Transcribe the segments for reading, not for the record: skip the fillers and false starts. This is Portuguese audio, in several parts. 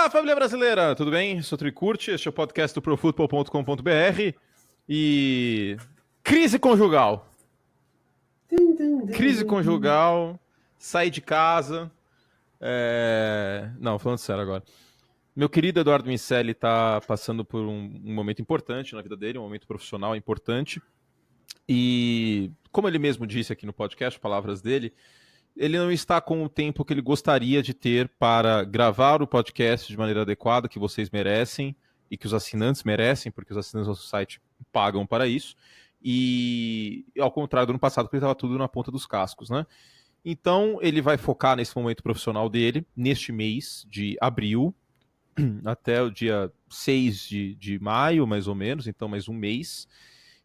Olá, família brasileira, tudo bem? Sou Tricurte, este é o podcast do profutbol.com.br e... Crise conjugal. Crise conjugal, sair de casa... Não, falando sério agora. Meu querido Eduardo Miceli está passando por um momento importante na vida dele, um momento profissional importante. E, como ele mesmo disse aqui no podcast, palavras dele, ele não está com o tempo que ele gostaria de ter para gravar o podcast de maneira adequada, que vocês merecem e que os assinantes merecem, porque os assinantes do nosso site pagam para isso. E ao contrário do ano passado, que ele estava tudo na ponta dos cascos, né? Então, ele vai focar nesse momento profissional dele, neste mês de abril, até o dia 6 de maio, mais ou menos, então mais um mês.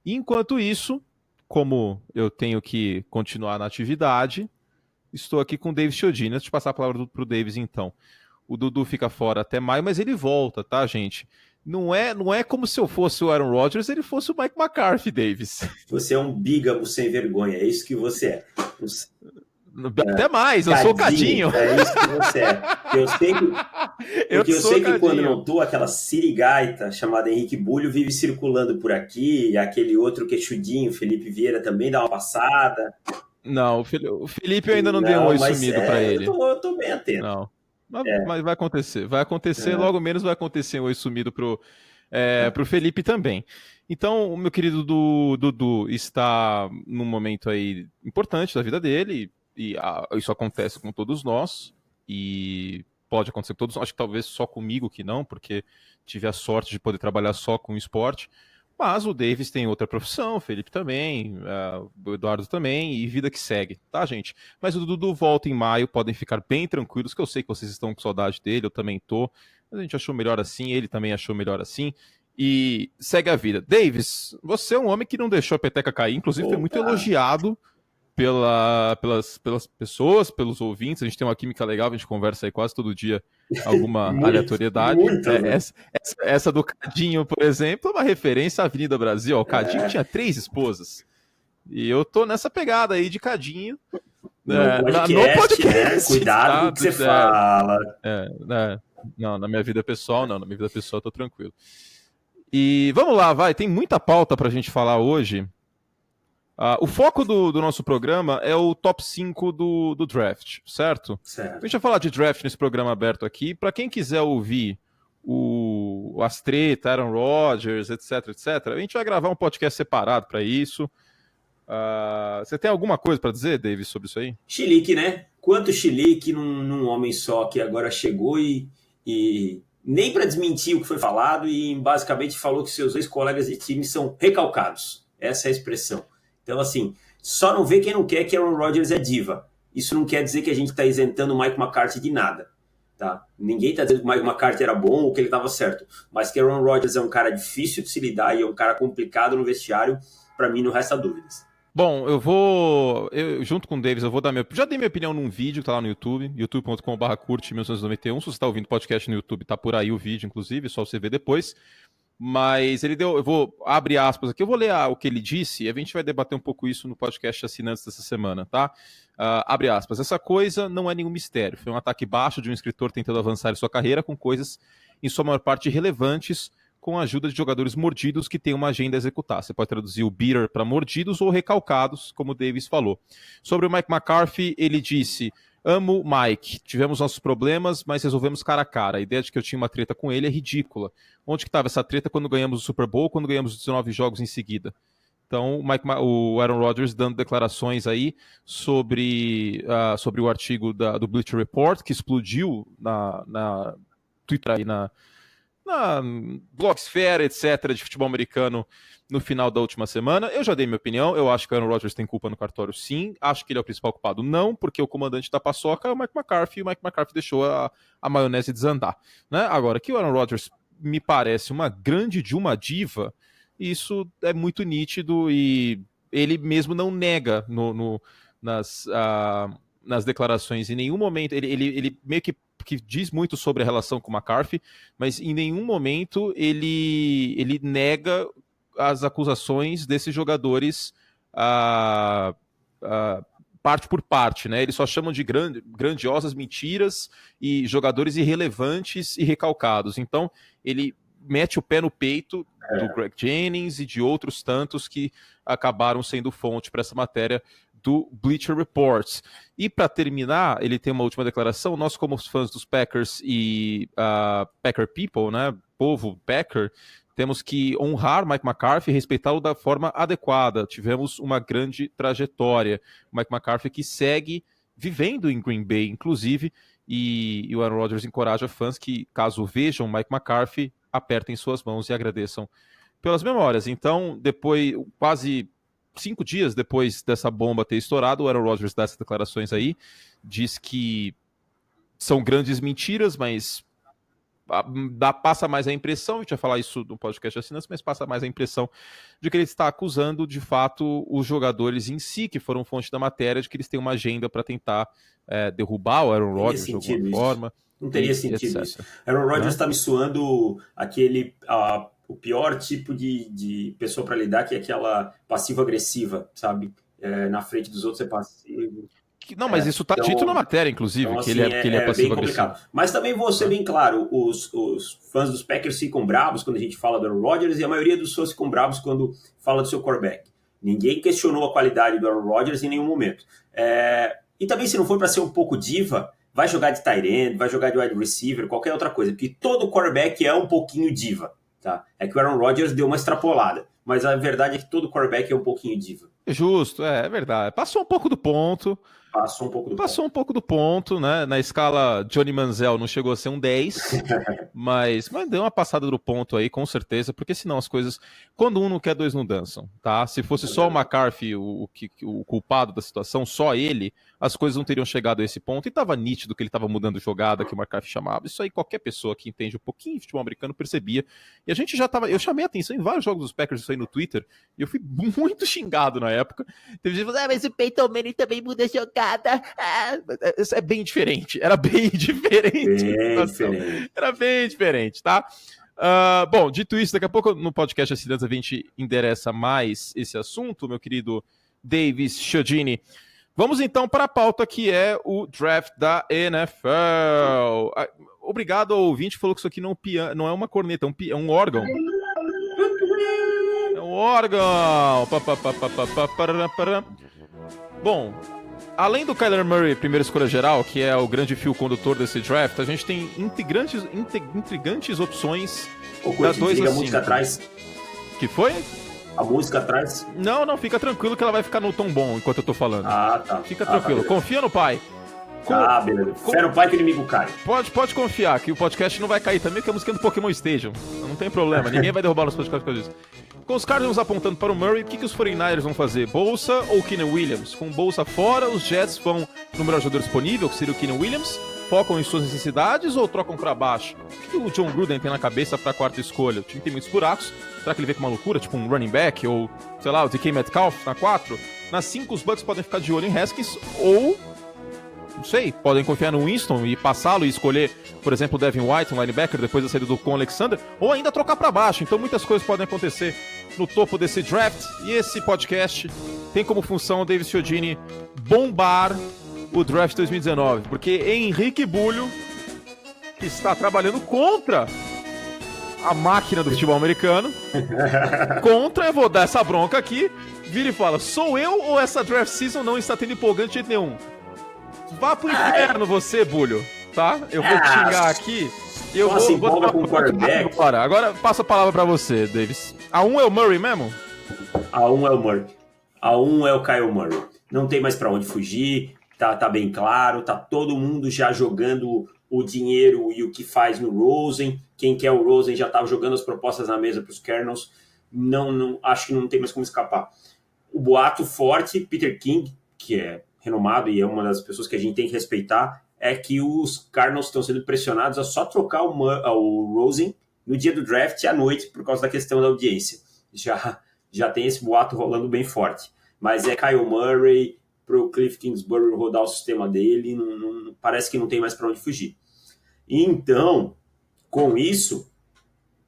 E enquanto isso, como eu tenho que continuar na atividade, estou aqui com o Davis Chiodini. Antes de passar a palavra para o Davis, então. O Dudu fica fora até maio, mas ele volta, tá, gente? Não é como se eu fosse o Aaron Rodgers, ele fosse o Mike McCarthy, Davis. Você é um bígamo sem vergonha, é isso que você é. Até mais, eu sou cadinho. É isso que você é. Eu sei que quando não tô, aquela sirigaita chamada Henrique Bulho vive circulando por aqui, e aquele outro queixudinho, Felipe Vieira, também dá uma passada. Não, o Felipe eu ainda não dei um oi sumido para ele. Eu tô bem atento. Não. Mas vai acontecer. Vai acontecer, logo menos vai acontecer um oi sumido pro Felipe também. Então, o meu querido Dudu está num momento aí importante da vida dele, e isso acontece com todos nós, e pode acontecer com todos nós, acho que talvez só comigo que não, porque tive a sorte de poder trabalhar só com esporte. Mas o Davis tem outra profissão, o Felipe também, o Eduardo também, e vida que segue, tá, gente? Mas o Dudu volta em maio, podem ficar bem tranquilos, que eu sei que vocês estão com saudade dele, eu também tô. Mas a gente achou melhor assim, ele também achou melhor assim, e segue a vida. Davis, você é um homem que não deixou a peteca cair, inclusive foi muito elogiado pelas pessoas, pelos ouvintes. A gente tem uma química legal, a gente conversa aí quase todo dia alguma aleatoriedade. Essa do Cadinho, por exemplo, é uma referência à Avenida Brasil. O Cadinho tinha 3 esposas. E eu tô nessa pegada aí de Cadinho. No podcast, né? Cuidado com o que você fala. Não, na minha vida pessoal, não. Na minha vida pessoal eu tô tranquilo. E vamos lá, vai. Tem muita pauta pra gente falar hoje. O foco do nosso programa é o top 5 do draft, certo? Certo. A gente vai falar de draft nesse programa aberto aqui. Para quem quiser ouvir as treta, Aaron Rodgers, etc, a gente vai gravar um podcast separado para isso. Você tem alguma coisa para dizer, Davis, sobre isso aí? Chilique, né? Quanto chilique num homem só que agora chegou e nem para desmentir o que foi falado e basicamente falou que seus ex-colegas de time são recalcados. Essa é a expressão. Então, assim, só não vê quem não quer que Aaron Rodgers é diva. Isso não quer dizer que a gente está isentando o Mike McCarthy de nada. Tá? Ninguém está dizendo que o Mike McCarthy era bom ou que ele estava certo. Mas que Aaron Rodgers é um cara difícil de se lidar e é um cara complicado no vestiário, para mim não resta dúvidas. Bom, junto com o Davis, eu vou dar já dei minha opinião num vídeo que tá lá no YouTube, youtube.com/curte1991. Se você está ouvindo podcast no YouTube, tá por aí o vídeo, inclusive, só você ver depois. Mas eu vou abrir aspas aqui, eu vou ler o que ele disse e a gente vai debater um pouco isso no podcast assinantes dessa semana, tá? Abre aspas, essa coisa não é nenhum mistério, foi um ataque baixo de um escritor tentando avançar em sua carreira com coisas, em sua maior parte, relevantes, com a ajuda de jogadores mordidos que têm uma agenda a executar. Você pode traduzir o bitter para mordidos ou recalcados, como o Davis falou. Sobre o Mike McCarthy, ele disse: amo Mike, tivemos nossos problemas, mas resolvemos cara a cara. A ideia de que eu tinha uma treta com ele é ridícula. Onde que estava essa treta quando ganhamos o Super Bowl, quando ganhamos os 19 jogos em seguida? Então, o Aaron Rodgers dando declarações aí sobre o artigo do Bleacher Report, que explodiu na Twitter aí, na blogsfera, etc., de futebol americano no final da última semana. Eu já dei minha opinião, eu acho que o Aaron Rodgers tem culpa no cartório, sim. Acho que ele é o principal culpado, não, porque o comandante da paçoca é o Mike McCarthy, e o Mike McCarthy deixou a maionese desandar, né? Agora, que o Aaron Rodgers me parece uma grande de uma diva, isso é muito nítido e ele mesmo não nega nas declarações. Em nenhum momento, ele meio que diz muito sobre a relação com o McCarthy, mas em nenhum momento ele nega as acusações desses jogadores parte por parte, né? Eles só chamam de grandiosas mentiras e jogadores irrelevantes e recalcados. Então, ele mete o pé no peito do Greg Jennings e de outros tantos que acabaram sendo fonte para essa matéria do Bleacher Report. E para terminar, ele tem uma última declaração. Nós, como fãs dos Packers e Packer People, né, povo Packer, temos que honrar Mike McCarthy e respeitá-lo da forma adequada. Tivemos uma grande trajetória. Mike McCarthy que segue vivendo em Green Bay, inclusive, e o Aaron Rodgers encoraja fãs que, caso vejam Mike McCarthy, apertem suas mãos e agradeçam pelas memórias. Então, depois, quase 5 dias depois dessa bomba ter estourado, o Aaron Rodgers dá essas declarações aí, diz que são grandes mentiras, mas passa mais a impressão, a gente vai falar isso no podcast de assinantes, mas passa mais a impressão de que ele está acusando, de fato, os jogadores em si, que foram fonte da matéria, de que eles têm uma agenda para tentar derrubar o Aaron Rodgers de alguma forma. Não teria sentido isso. Aaron Rodgers está me suando o pior tipo de pessoa para lidar, que é aquela passivo-agressiva, sabe? Na frente dos outros é passivo. Não, mas isso está dito na matéria, inclusive, então, assim, que ele é passivo-agressivo. Mas também vou ser bem claro, os fãs dos Packers ficam bravos quando a gente fala do Aaron Rodgers e a maioria dos fãs ficam bravos quando fala do seu quarterback. Ninguém questionou a qualidade do Aaron Rodgers em nenhum momento. E também, se não for para ser um pouco diva, vai jogar de tight end, vai jogar de wide receiver, qualquer outra coisa, porque todo quarterback é um pouquinho diva. Tá? É que o Aaron Rodgers deu uma extrapolada, mas a verdade é que todo quarterback é um pouquinho diva. Justo, é verdade. Passou um pouco do ponto. Passou um pouco do ponto, né? Na escala Johnny Manziel não chegou a ser um 10, mas deu uma passada do ponto aí, com certeza, porque senão as coisas, quando um não quer, dois não dançam, tá? Se fosse só o McCarthy o culpado da situação, só ele, as coisas não teriam chegado a esse ponto, e tava nítido que ele tava mudando jogada, que o McCarthy chamava. Isso aí qualquer pessoa que entende um pouquinho de futebol americano percebia, e a gente eu chamei a atenção em vários jogos dos Packers, isso aí no Twitter, e eu fui muito xingado na época. Teve gente que falou, mas o Peyton Manning também muda jogada. É bem diferente. Era bem diferente. Era bem diferente, tá? Bom, dito isso, daqui a pouco no podcast Assinantes a gente endereça mais esse assunto, meu querido Davis Chiodini. Vamos então para a pauta que é o draft da NFL. Obrigado ao ouvinte que falou que isso aqui não é uma corneta, é um órgão. É um órgão. Bom, além do Kyler Murray, primeira escolha geral, que é o grande fio condutor desse draft, a gente tem intrigantes opções da 2 a 5. A música atrás. Que foi? A música atrás? Não, fica tranquilo que ela vai ficar no tom bom enquanto eu tô falando. Tá. Fica tranquilo, tá, confia no pai. Beleza. Fé no pai que o inimigo cai. Pode confiar que o podcast não vai cair também, porque é a música do Pokémon Stadium. Não tem problema, ninguém vai derrubar nosso podcast por causa disso. Com os Cardinals apontando para o Murray, o que os 49ers vão fazer? Bolsa ou Keenan Williams? Com Bolsa fora, os Jets vão no melhor jogador disponível, que seria o Keenan Williams, focam em suas necessidades ou trocam para baixo? O que o John Gruden tem na cabeça para a quarta escolha? O time tem muitos buracos, será que ele vê com uma loucura, tipo um running back, ou, sei lá, o DK Metcalf na 4? Na 5, os Bucks podem ficar de olho em Haskins, ou, não sei, podem confiar no Winston e passá-lo e escolher, por exemplo, o Devin White, um linebacker, depois da saída do Con Alexander, ou ainda trocar para baixo. Então muitas coisas podem acontecer no topo desse draft, e esse podcast tem como função, Davis Chiodini, bombar o draft 2019, porque Henrique Bulho está trabalhando contra a máquina do futebol americano, eu vou dar essa bronca aqui, vira e fala, sou eu ou essa draft season não está tendo empolgante de jeito nenhum? Vá pro inferno você, Bulho, tá? Eu vou te xingar aqui. Eu vou com o quarterback. Agora passa a palavra pra você, Davis. A 1 é o Murray mesmo? A 1 é o Murray. A 1 é o Kyle Murray. Não tem mais pra onde fugir, tá bem claro, tá todo mundo já jogando o dinheiro e o que faz no Rosen. Quem quer o Rosen já tava jogando as propostas na mesa pros Cardinals. Não, acho que não tem mais como escapar. O boato forte, Peter King, que é renomado e é uma das pessoas que a gente tem que respeitar, é que os Cardinals estão sendo pressionados a só trocar o Rosen no dia do draft à noite por causa da questão da audiência. Já tem esse boato rolando bem forte. Mas é Kyle Murray pro Cliff Kingsbury rodar o sistema dele, parece que não tem mais para onde fugir. Então, com isso,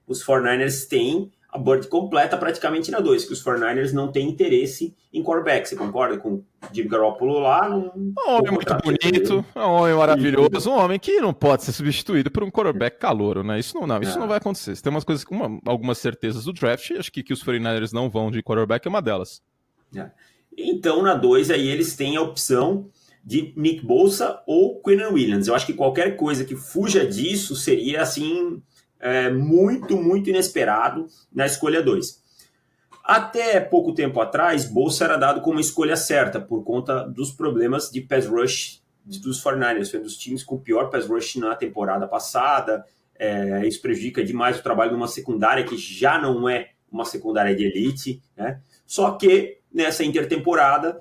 os 49ers têm a board completa praticamente na 2, que os 49ers não têm interesse em quarterback. Você concorda com o Jimmy Garoppolo lá? Um homem muito bonito, um homem maravilhoso, um homem que não pode ser substituído por um quarterback calouro, né? Isso não vai acontecer. Você tem umas coisas, algumas certezas do draft, acho que os 49ers não vão de quarterback é uma delas. Então, na 2, aí eles têm a opção de Nick Bosa ou Quinnen Williams. Eu acho que qualquer coisa que fuja disso seria, assim, muito, muito inesperado na escolha 2. Até pouco tempo atrás, Bosa era dado como uma escolha certa por conta dos problemas de pass rush dos 49ers. Foi um dos times com o pior pass rush na temporada passada. Isso prejudica demais o trabalho de uma secundária que já não é uma secundária de elite, né? Só que nessa intertemporada,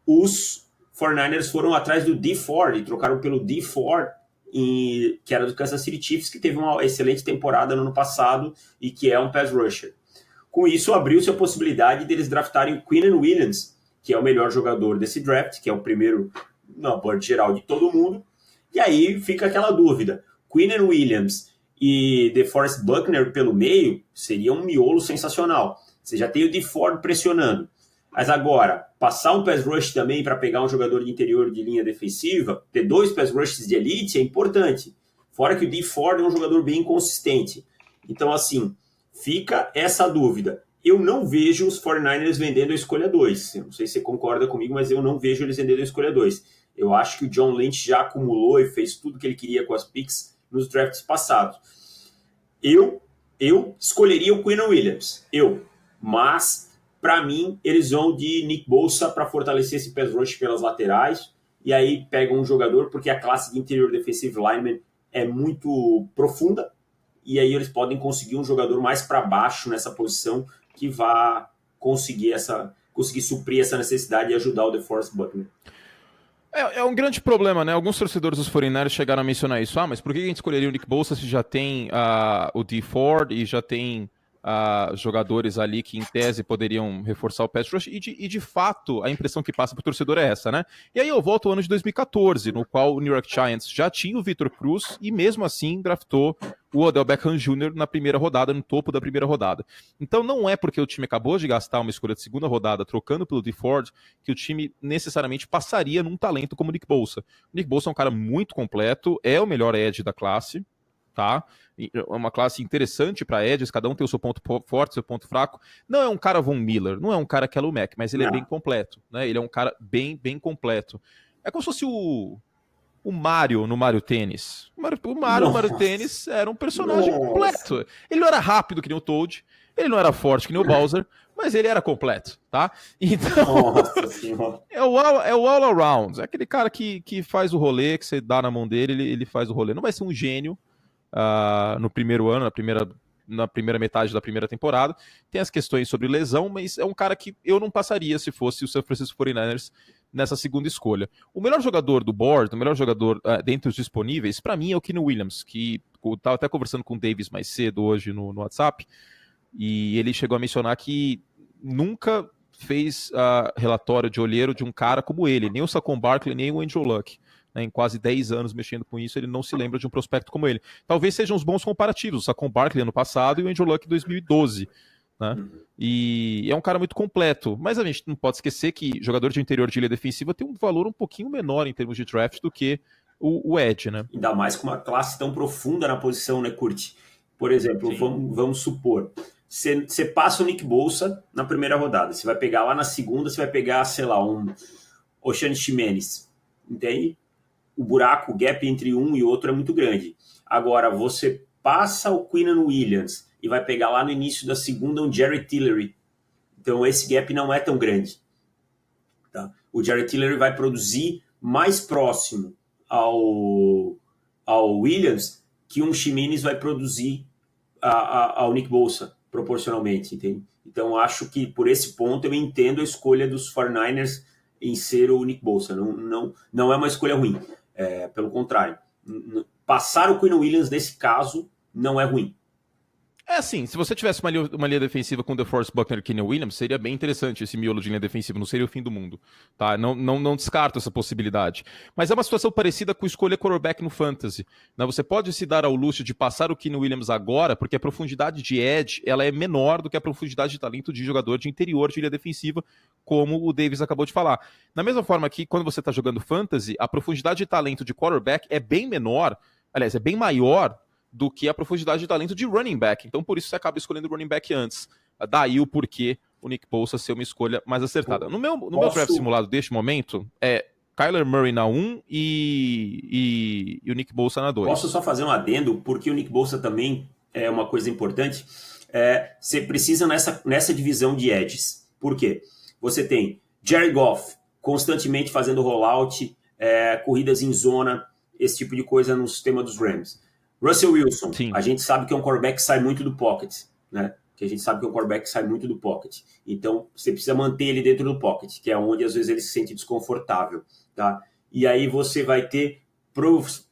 os 49ers foram atrás do Dee Ford e trocaram pelo Dee Ford, que era do Kansas City Chiefs, que teve uma excelente temporada no ano passado e que é um pass rusher. Com isso, abriu-se a possibilidade deles draftarem o Quinnen Williams, que é o melhor jogador desse draft, que é o primeiro na board geral de todo mundo. E aí fica aquela dúvida. Quinnen Williams e DeForest Buckner pelo meio seria um miolo sensacional. Você já tem o Dee Ford pressionando. Mas agora, passar um pass rush também para pegar um jogador de interior de linha defensiva, ter 2 pass rushes de elite é importante. Fora que o Dee Ford é um jogador bem inconsistente. Então, assim, fica essa dúvida. Eu não vejo os 49ers vendendo a escolha 2. Eu não sei se você concorda comigo, mas eu não vejo eles vendendo a escolha 2. Eu acho que o John Lynch já acumulou e fez tudo que ele queria com as picks nos drafts passados. Eu escolheria o Quinnen Williams. Mas, para mim, eles vão de Nick Bosa para fortalecer esse pass rush pelas laterais. E aí pegam um jogador, porque a classe de interior defensive lineman é muito profunda. E aí eles podem conseguir um jogador mais para baixo nessa posição que vá conseguir suprir essa necessidade e ajudar o DeForest Buckner. É um grande problema, né? Alguns torcedores dos 49ers chegaram a mencionar isso. Mas por que a gente escolheria o Nick Bosa se já tem o Dee Ford e já tem jogadores ali que, em tese, poderiam reforçar o pass rush? E de fato, a impressão que passa para o torcedor é essa, né? E aí eu volto ao ano de 2014, no qual o New York Giants já tinha o Victor Cruz e, mesmo assim, draftou o Odell Beckham Jr. na primeira rodada, no topo da primeira rodada. Então não é porque o time acabou de gastar uma escolha de segunda rodada trocando pelo Dee Ford que o time necessariamente passaria num talento como o Nick Bosa. O Nick Bosa é um cara muito completo, é o melhor edge da classe, tá? É uma classe interessante para edges, cada um tem o seu ponto forte, seu ponto fraco. Não é um cara Von Miller, não é um cara Khalil Mack, mas ele é bem completo, né? Ele é um cara bem completo. É como se fosse o Mario no Mario Tênis. O Mario no Mario Tênis era um personagem completo. Ele não era rápido que nem o Toad, ele não era forte que nem o Bowser, mas ele era completo, tá? Então, é o all around. É aquele cara que faz o rolê, que você dá na mão dele, ele faz o rolê. Não vai ser um gênio no primeiro ano, na primeira metade da primeira temporada. Tem as questões sobre lesão, mas é um cara que eu não passaria se fosse o San Francisco 49ers nessa segunda escolha. O melhor jogador do board, o melhor jogador dentre os disponíveis, para mim é o Quinnen Williams, que eu estava até conversando com o Davis mais cedo hoje no WhatsApp, e ele chegou a mencionar que nunca fez relatório de olheiro de um cara como ele, nem o Saquon Barkley, nem o Andrew Luck. Em quase 10 anos mexendo com isso, ele não se lembra de um prospecto como ele. Talvez sejam os bons comparativos, o Saquon Barkley ano passado e o Andrew Luck em 2012. Né? E é um cara muito completo, mas a gente não pode esquecer que jogador de interior de linha defensiva tem um valor um pouquinho menor em termos de draft do que o edge, né? Ainda mais com uma classe tão profunda na posição, né, Curti? Por exemplo, vamos supor, você passa o Nick Bosa na primeira rodada, você vai pegar lá na segunda, você vai pegar, sei lá, um Oshane Ximenez, entende? O buraco, o gap entre um e outro é muito grande. Agora, você passa o Quinnen Williams e vai pegar lá no início da segunda um Jerry Tillery. Então, esse gap não é tão grande. Tá? O Jerry Tillery vai produzir mais próximo ao Williams que um Ximenez vai produzir ao Nick Bosa, proporcionalmente. Entende? Então, acho que por esse ponto eu entendo a escolha dos 49ers em ser o Nick Bosa. Não é uma escolha ruim. Pelo contrário, passar o Quinnen Williams nesse caso não é ruim. É assim, se você tivesse uma linha defensiva com DeForest Buckner e Kenny Williams, seria bem interessante esse miolo de linha defensiva, não seria o fim do mundo, tá? Não descarto essa possibilidade. Mas é uma situação parecida com escolher quarterback no fantasy, né? Você pode se dar ao luxo de passar o Kenny Williams agora, porque a profundidade de edge, ela é menor do que a profundidade de talento de jogador de interior de linha defensiva, como o Davis acabou de falar. Da mesma forma que quando você está jogando fantasy, a profundidade de talento de quarterback é bem menor, aliás, é bem maior do que a profundidade de talento de running back. Então, por isso, você acaba escolhendo o running back antes. Daí o porquê o Nick Bosa ser uma escolha mais acertada. No meu draft simulado deste momento, é Kyler Murray na 1 e o Nick Bosa na 2. Posso só fazer um adendo, porque o Nick Bosa também é uma coisa importante. Você precisa nessa divisão de edges. Por quê? Você tem Jared Goff constantemente fazendo rollout, corridas em zona, esse tipo de coisa no sistema dos Rams. Russell Wilson, Sim. A gente sabe que é um quarterback que sai muito do pocket, né? Que a gente sabe que é um quarterback que sai muito do pocket. Então, você precisa manter ele dentro do pocket, que é onde, às vezes, ele se sente desconfortável, tá? E aí você vai ter,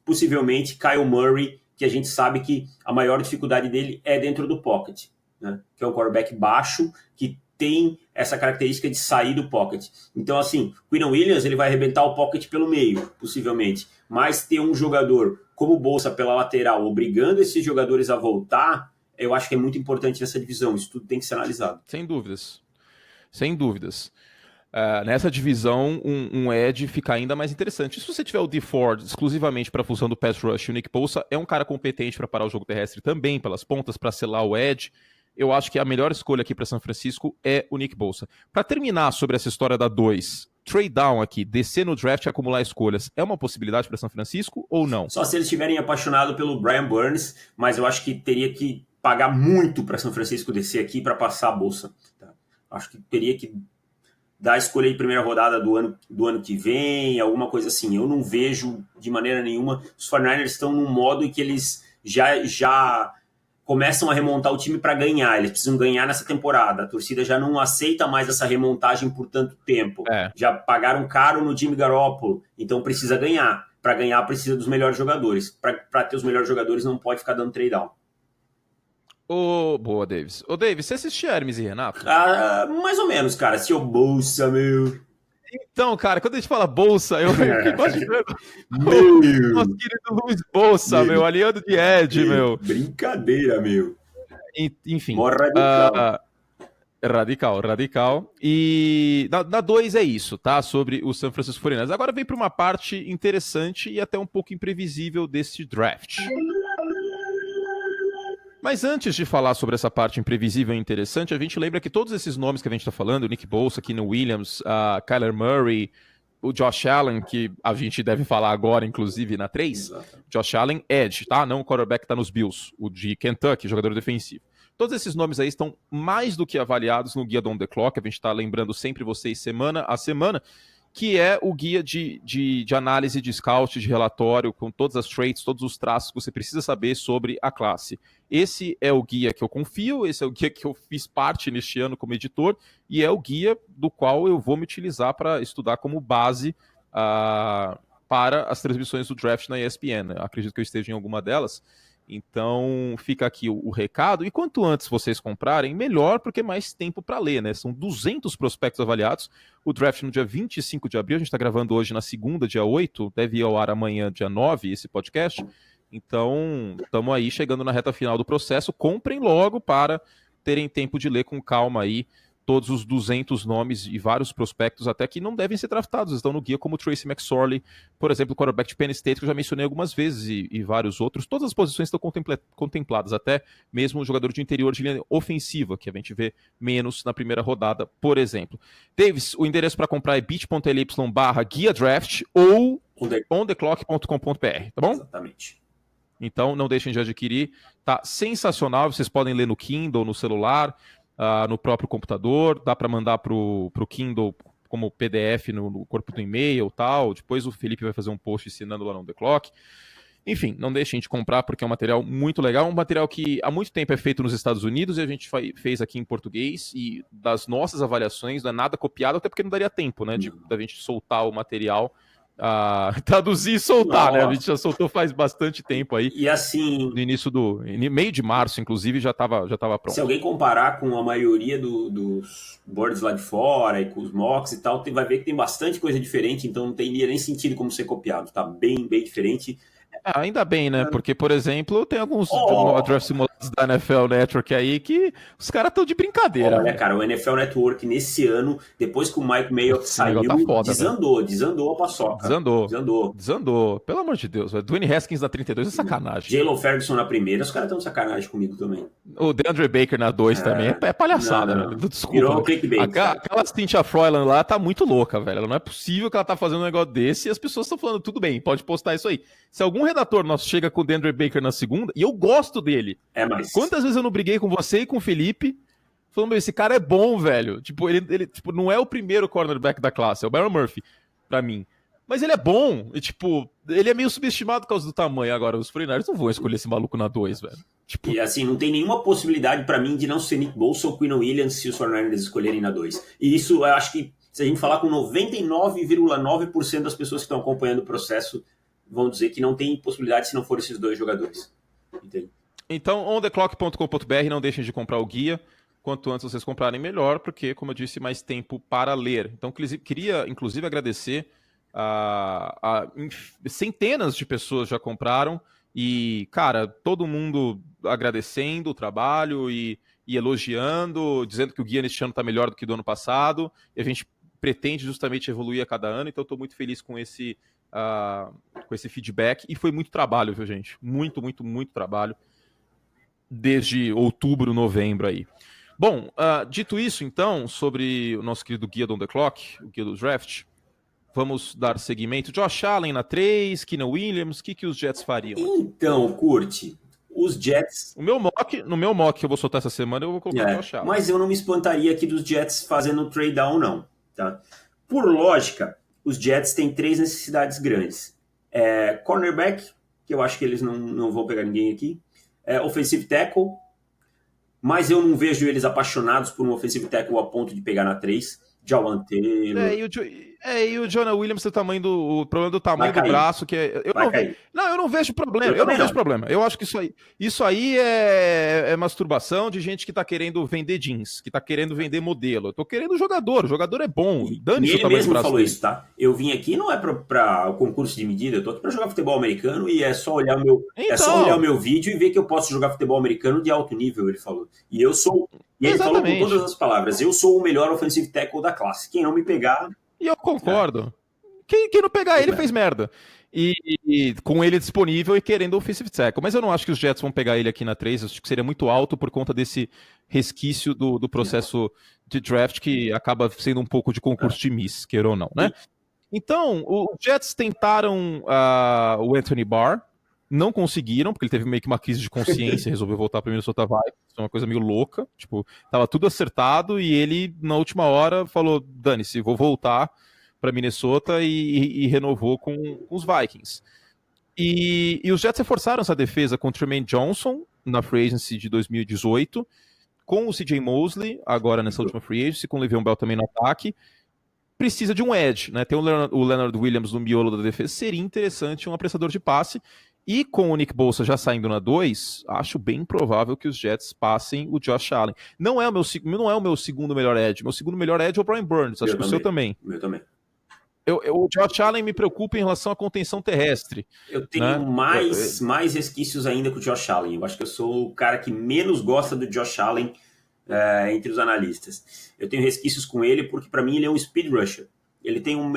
possivelmente, Kyle Murray, que a gente sabe que a maior dificuldade dele é dentro do pocket, né? Que é um quarterback baixo, que tem essa característica de sair do pocket. Então, assim, o Quinnen Williams, ele vai arrebentar o pocket pelo meio, possivelmente. Mas ter um jogador como Bosa pela lateral, obrigando esses jogadores a voltar, eu acho que é muito importante nessa divisão. Isso tudo tem que ser analisado. Sem dúvidas. Sem dúvidas. Nessa divisão, um edge fica ainda mais interessante. Se você tiver o Dee Ford exclusivamente para a função do pass rush, o Nick Bosa é um cara competente para parar o jogo terrestre também, pelas pontas, para selar o edge. Eu acho que a melhor escolha aqui para São Francisco é o Nick Bosa. Para terminar sobre essa história da 2, trade down aqui, descer no draft e acumular escolhas, é uma possibilidade para São Francisco ou não? Só se eles estiverem apaixonados pelo Brian Burns, mas eu acho que teria que pagar muito para São Francisco descer aqui para passar a bolsa. Tá? Acho que teria que dar a escolha de primeira rodada do ano que vem, alguma coisa assim. Eu não vejo de maneira nenhuma. Os 49ers estão num modo em que eles já começam a remontar o time para ganhar. Eles precisam ganhar nessa temporada. A torcida já não aceita mais essa remontagem por tanto tempo. Já pagaram caro no Jimmy Garoppolo, então precisa ganhar. Para ganhar, precisa dos melhores jogadores. Para ter os melhores jogadores, não pode ficar dando trade down. Boa, Davis. Davis, você assistia Hermes e Renato? Mais ou menos, cara. Seu bolsa, meu. Então, cara, quando a gente fala bolsa, eu gosto de ver nosso querido Luiz Bolsa, meu, aliado de Ed, meu. Brincadeira, meu. Enfim. Radical. Radical. E na 2 é isso, tá? Sobre o San Francisco 49ers. Agora vem para uma parte interessante e até um pouco imprevisível desse draft. Mas antes de falar sobre essa parte imprevisível e interessante, a gente lembra que todos esses nomes que a gente está falando, o Nick Bosa, Keenan Williams, Kyler Murray, o Josh Allen, que a gente deve falar agora, inclusive, na 3. Exato. Josh Allen, edge, tá? Não o quarterback que tá nos Bills, o de Kentucky, jogador defensivo. Todos esses nomes aí estão mais do que avaliados no guia do On The Clock, a gente está lembrando sempre vocês semana a semana, que é o guia de análise de scout, de relatório, com todas as traits, todos os traços que você precisa saber sobre a classe. Esse é o guia que eu confio, esse é o guia que eu fiz parte neste ano como editor, e é o guia do qual eu vou me utilizar para estudar como base para as transmissões do draft na ESPN. Acredito que eu esteja em alguma delas. Então, fica aqui o recado. E quanto antes vocês comprarem, melhor, porque mais tempo para ler, né? São 200 prospectos avaliados. O draft no dia 25 de abril. A gente está gravando hoje na segunda, dia 8. Deve ir ao ar amanhã, dia 9, esse podcast. Então, estamos aí chegando na reta final do processo. Comprem logo para terem tempo de ler com calma aí todos os 200 nomes e vários prospectos até que não devem ser draftados, estão no guia, como Tracy McSorley, por exemplo, o quarterback de Penn State, que eu já mencionei algumas vezes, e vários outros. Todas as posições estão contempladas, até mesmo o jogador de interior de linha ofensiva, que a gente vê menos na primeira rodada, por exemplo. Davis, o endereço para comprar é bit.ly/guia-draft ou ontheclock.com.br, tá bom? Exatamente. Então, não deixem de adquirir, tá sensacional, vocês podem ler no Kindle, no celular, no próprio computador, dá para mandar para o Kindle como PDF no corpo do e-mail e tal. Depois o Felipe vai fazer um post ensinando lá no The Clock. Enfim, não deixem de comprar porque é um material muito legal, um material que há muito tempo é feito nos Estados Unidos e a gente fez aqui em português, e das nossas avaliações não é nada copiado, até porque não daria tempo, né, da gente soltar o material traduzir e soltar, né? A Nossa. gente já soltou faz bastante tempo aí. E assim, No meio de março, inclusive, já estava pronto. se alguém comparar com a maioria dos boards lá de fora e com os mocks e tal, vai ver que tem bastante coisa diferente, então não teria nem sentido como ser copiado, tá bem, bem diferente. Ainda bem, né? Porque, por exemplo, tem alguns Oh! draft simulados da NFL Network aí que os caras estão de brincadeira. Olha, velho. cara, o NFL Network nesse ano, depois que o Mike Mayock Esse saiu, negócio tá foda, desandou a paçoca. Desandou. Pelo amor de Deus, velho. Dwayne Haskins na 32 é sacanagem. Jalen Ferguson na primeira, os caras estão de sacanagem comigo também. O DeAndre Baker na 2 também é palhaçada, não. velho. Desculpa. Virou clickbait, cara. Aquela Cynthia Froilan lá tá muito louca, velho. Não é possível que ela tá fazendo um negócio desse e as pessoas estão falando, tudo bem, pode postar isso aí. Se algum redator nosso chega com o DeAndre Baker na segunda, e eu gosto dele. Mas... Quantas vezes eu não briguei com você e com o Felipe, falando, esse cara é bom, velho. Tipo, ele tipo, não é o primeiro cornerback da classe, é o Byron Murphy, pra mim. Mas ele é bom, e tipo, ele é meio subestimado por causa do tamanho. Agora, os 49ers não vão escolher esse maluco na 2, velho. Tipo... E assim, não tem nenhuma possibilidade pra mim de não ser Nick Bosa ou Quinn Williams se os 49ers escolherem na 2. E isso, eu acho que, se a gente falar com 99,9% das pessoas que estão acompanhando o processo, vão dizer que não tem possibilidade se não for esses dois jogadores. Entende? Então, ontheclock.com.br, não deixem de comprar o guia. Quanto antes vocês comprarem, melhor, porque, como eu disse, mais tempo para ler. Então, queria, inclusive, agradecer centenas de pessoas já compraram e, cara, todo mundo agradecendo o trabalho e elogiando, dizendo que o guia neste ano está melhor do que do ano passado, e a gente pretende justamente evoluir a cada ano, então estou muito feliz com esse feedback, e foi muito trabalho, viu, gente? Muito, muito, muito trabalho desde outubro, novembro aí. Bom, dito isso, então, sobre o nosso querido guia do On The Clock, o guia do draft, vamos dar seguimento. Josh Allen na 3, Keenan Williams, o que os Jets fariam? Então, Curte, os Jets... No meu mock que eu vou soltar essa semana, eu vou colocar o Josh Allen. Mas eu não me espantaria aqui dos Jets fazendo o trade down, não. Tá? Por lógica, os Jets têm 3 necessidades grandes. Cornerback, que eu acho que eles não vão pegar ninguém aqui. Offensive tackle, mas eu não vejo eles apaixonados por um offensive tackle a ponto de pegar na 3. Jawan Taylor. E o Jonah Williams, o problema do tamanho do braço, que é. Eu não vejo problema. Eu não vejo problema. Eu acho que isso aí é masturbação de gente que tá querendo vender jeans, que tá querendo vender modelo. Eu tô querendo jogador. O jogador é bom. Dane-se o tamanho do braço. Ele mesmo falou isso, tá? Eu vim aqui não é pra o concurso de medida, eu tô aqui pra jogar futebol americano e é só olhar o meu vídeo e ver que eu posso jogar futebol americano de alto nível, ele falou. E eu sou. E ele falou com todas as palavras: eu sou o melhor offensive tackle da classe. Quem não me pegar. E eu concordo. Quem não pegar ele fez merda. E com ele disponível e querendo offensive tackle. Mas eu não acho que os Jets vão pegar ele aqui na 3. Acho que seria muito alto por conta desse resquício do processo de draft que acaba sendo um pouco de concurso de miss, queira ou não, né? Então, os Jets tentaram o Anthony Barr. Não conseguiram, porque ele teve meio que uma crise de consciência e resolveu voltar para o Minnesota Vikings. Foi uma coisa meio louca. Tipo, tava tudo acertado e ele, na última hora, falou: dane-se, vou voltar para Minnesota e renovou com os Vikings. E os Jets reforçaram essa defesa com o Tremaine Johnson na Free Agency de 2018, com o CJ Mosley, agora nessa última Free Agency, com o Le'Veon Bell também no ataque. Precisa de um edge, né? Tem o Leonard Williams no miolo da defesa, seria interessante um apressador de passe. E com o Nick Bosa já saindo na 2, acho bem provável que os Jets passem o Josh Allen. Não é o meu segundo melhor edge. Meu segundo melhor edge é o Brian Burns. Acho que o seu também. Meu também. O Josh Allen me preocupa em relação à contenção terrestre. Eu tenho mais resquícios ainda com o Josh Allen. Eu acho que eu sou o cara que menos gosta do Josh Allen entre os analistas. Eu tenho resquícios com ele porque, para mim, ele é um speed rusher. Ele tem um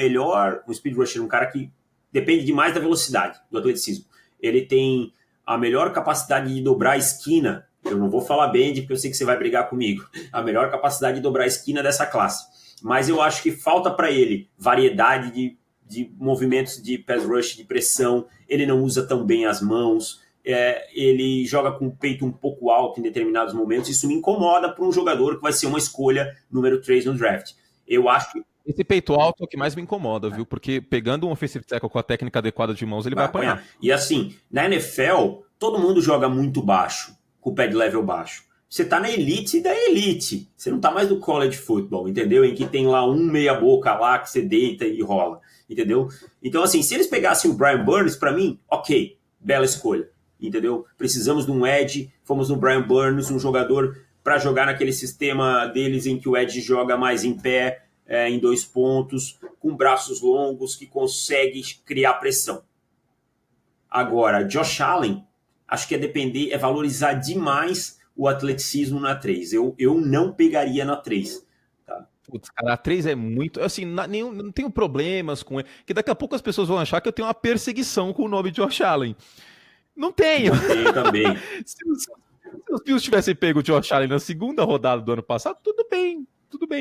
speed rusher, um cara que depende demais da velocidade, do atleticismo. Ele tem a melhor capacidade de dobrar a esquina. Eu não vou falar bem, porque eu sei que você vai brigar comigo. A melhor capacidade de dobrar a esquina dessa classe. Mas eu acho que falta para ele variedade de movimentos de pass rush, de pressão. Ele não usa tão bem as mãos. Ele joga com o peito um pouco alto em determinados momentos. Isso me incomoda para um jogador que vai ser uma escolha número 3 no draft. Eu acho que esse peito alto é o que mais me incomoda, viu? Porque pegando um offensive tackle com a técnica adequada de mãos, ele vai apanhar. E assim, na NFL, todo mundo joga muito baixo, com o pad level baixo. Você tá na elite da elite. Você não tá mais no college football, entendeu? Em que tem lá um meia boca lá que você deita e rola. entendeu? Então, assim, se eles pegassem o Brian Burns, para mim, ok, bela escolha, entendeu? Precisamos de um edge, fomos no Brian Burns, um jogador para jogar naquele sistema deles em que o edge joga mais em pé, em 2 pontos, com braços longos, que consegue criar pressão. Agora, Josh Allen, acho que é valorizar demais o atleticismo na 3. Eu não pegaria na 3. Tá? Putz, cara, a 3 é muito... Assim, não tenho problemas com ele. Que daqui a pouco as pessoas vão achar que eu tenho uma perseguição com o nome de Josh Allen. Não tenho. Não tenho também. Se os Bills tivessem pego o Josh Allen na segunda rodada do ano passado, tudo bem.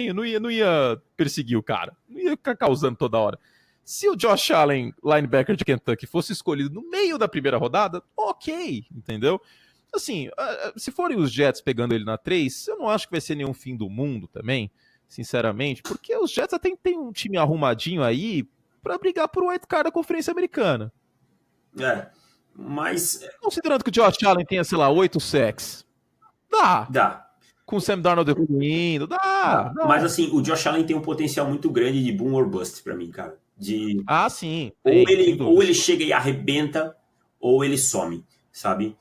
Eu não ia perseguir o cara. Não ia ficar causando toda hora. Se o Josh Allen, linebacker de Kentucky, fosse escolhido no meio da primeira rodada, ok, entendeu? Assim, se forem os Jets pegando ele na 3, eu não acho que vai ser nenhum fim do mundo também, sinceramente, porque os Jets até tem um time arrumadinho aí pra brigar por white card da Conferência Americana. Mas... Considerando que o Josh Allen tenha, sei lá, 8 sacks, dá. Com o Sam Darnold evoluindo, dá. Mas assim, o Josh Allen tem um potencial muito grande de boom or bust pra mim, cara. Sim. Ou ele chega e arrebenta, ou ele some, sabe?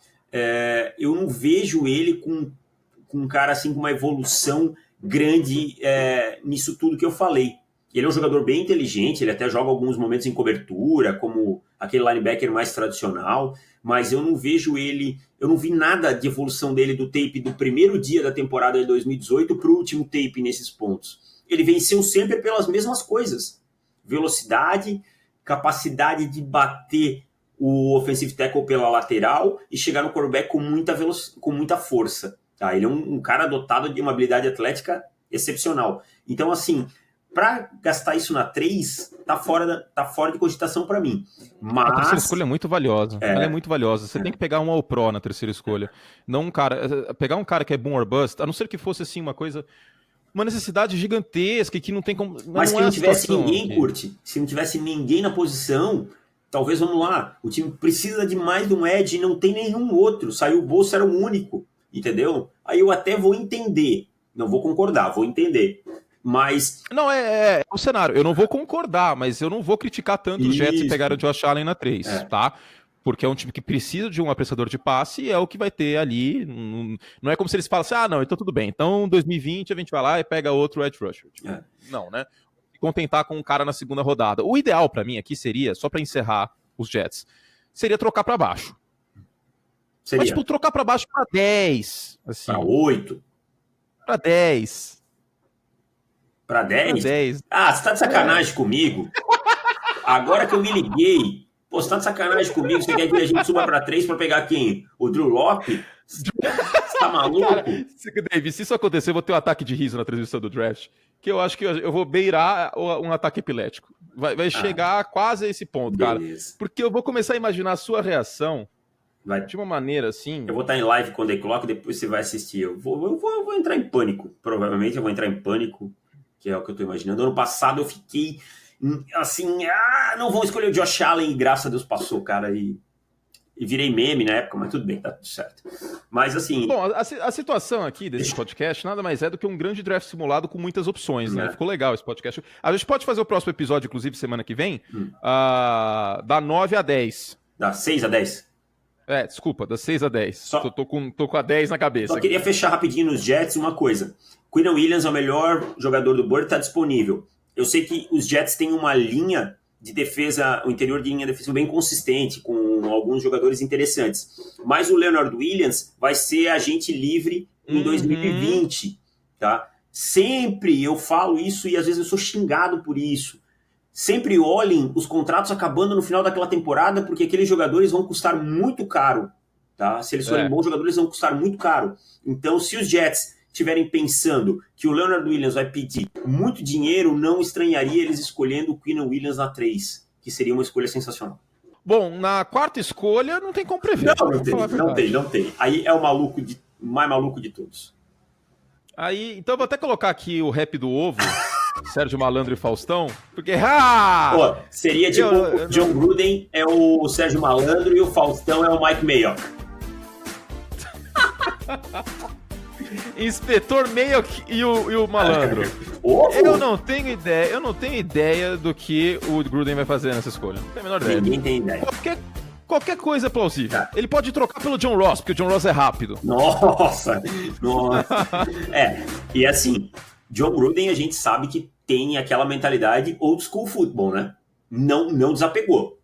Eu não vejo ele com um cara assim com uma evolução grande nisso tudo que eu falei. Ele é um jogador bem inteligente, ele até joga alguns momentos em cobertura, como aquele linebacker mais tradicional, mas eu não vejo ele, eu não vi nada de evolução dele do tape do primeiro dia da temporada de 2018 para o último tape nesses pontos. Ele venceu sempre pelas mesmas coisas. Velocidade, capacidade de bater o offensive tackle pela lateral e chegar no quarterback com muita força. Tá? Ele é um cara dotado de uma habilidade atlética excepcional. Então, assim, para gastar isso na 3, tá fora de cogitação para mim. Mas... A terceira escolha é muito valiosa. Ela é muito valiosa. Você tem que pegar um All-Pro na terceira escolha. Não um cara... Pegar um cara que é boom or bust, a não ser que fosse assim uma coisa... Uma necessidade gigantesca que não tem como... Mas se não tivesse ninguém, Curti, se não tivesse ninguém na posição, talvez, vamos lá, o time precisa de mais de um edge e não tem nenhum outro. Saiu o Bolsa, era o único, entendeu? Aí eu até vou entender. Não vou concordar, vou entender. Mas... Não, é o cenário. Eu não vou concordar, mas eu não vou criticar tanto os Jets se pegaram o Josh Allen na 3, tá? Porque é um time que precisa de um apreciador de passe e é o que vai ter ali. Não é como se eles falassem, não, então tudo bem. Então, 2020 a gente vai lá e pega outro edge rusher. Não, né? Contentar com um cara na segunda rodada. O ideal pra mim aqui seria, só pra encerrar os Jets, seria trocar pra baixo. Mas, tipo, trocar pra baixo pra 10. Assim. Pra 8. Pra 10. Pra 10? Pra 10. Você tá de sacanagem comigo? Agora que eu me liguei... Pô, você tá de sacanagem comigo? Você quer que a gente suba pra 3 pra pegar quem? O Drew Locke? Você tá maluco? Cara, David, se isso acontecer, eu vou ter um ataque de riso na transmissão do draft, que eu acho que eu vou beirar um ataque epilético. Vai chegar quase a esse ponto, beleza, cara. Porque eu vou começar a imaginar a sua reação de uma maneira assim... Eu vou estar em live com o The Clock, depois você vai assistir. Eu vou entrar em pânico. Provavelmente eu vou entrar em pânico, que é o que eu tô imaginando. Ano passado eu fiquei... assim, não vão escolher o Josh Allen e graças a Deus passou, cara, e virei meme na época, mas tudo bem, tá tudo certo. Mas assim... Bom, a situação aqui desse podcast nada mais é do que um grande draft simulado com muitas opções, né? Ficou legal esse podcast. A gente pode fazer o próximo episódio, inclusive, semana que vem, da 9 a 10. Da 6 a 10? Desculpa, da 6 a 10. Tô com a 10 na cabeça. Só queria fechar rapidinho nos Jets uma coisa. Quinnen Williams é o melhor jogador do board, tá disponível. Eu sei que os Jets têm uma linha de defesa, o interior de linha defensiva bem consistente, com alguns jogadores interessantes. Mas o Leonard Williams vai ser agente livre em 2020, tá? Sempre eu falo isso e às vezes eu sou xingado por isso. Sempre olhem os contratos acabando no final daquela temporada, porque aqueles jogadores vão custar muito caro, tá? Se eles forem bons jogadores, vão custar muito caro. Então, se os Jets estiverem pensando que o Leonard Williams vai pedir muito dinheiro, não estranharia eles escolhendo o Quinnen Williams na 3, que seria uma escolha sensacional. Bom, na quarta escolha não tem como prever. Não tem. Aí é o mais maluco de todos. Aí, então eu vou até colocar aqui o rap do ovo, Sérgio Malandro e Faustão, porque... seria tipo, John Gruden é o Sérgio Malandro e o Faustão é o Mike Mayock. Inspetor Mayock e o malandro. Eu não tenho ideia do que o Gruden vai fazer nessa escolha. Não tenho a menor ideia. Ninguém tem ideia. Qualquer coisa é plausível. Tá. Ele pode trocar pelo John Ross, porque o John Ross é rápido. Nossa! E assim, John Gruden a gente sabe que tem aquela mentalidade old school football, né? Não desapegou.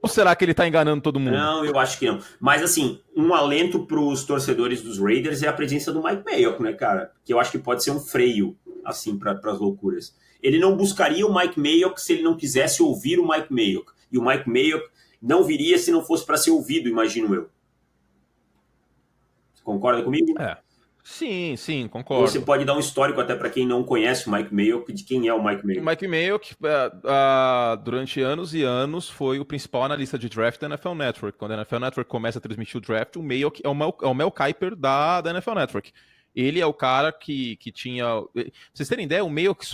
Ou será que ele tá enganando todo mundo? Não, eu acho que não. Mas assim, um alento pros torcedores dos Raiders é a presença do Mike Mayock, né, cara? Que eu acho que pode ser um freio, assim, para as loucuras. Ele não buscaria o Mike Mayock se ele não quisesse ouvir o Mike Mayock. E o Mike Mayock não viria se não fosse para ser ouvido, imagino eu. Você concorda comigo? Sim, concordo. Você pode dar um histórico até para quem não conhece o Mike Mayock, de quem é o Mike Mayock. O Mike Mayock, durante anos e anos, foi o principal analista de draft da NFL Network. Quando a NFL Network começa a transmitir o draft, o Mayock é o Mel Kiper da NFL Network. Ele é o cara que tinha... Pra vocês terem ideia, o Mayock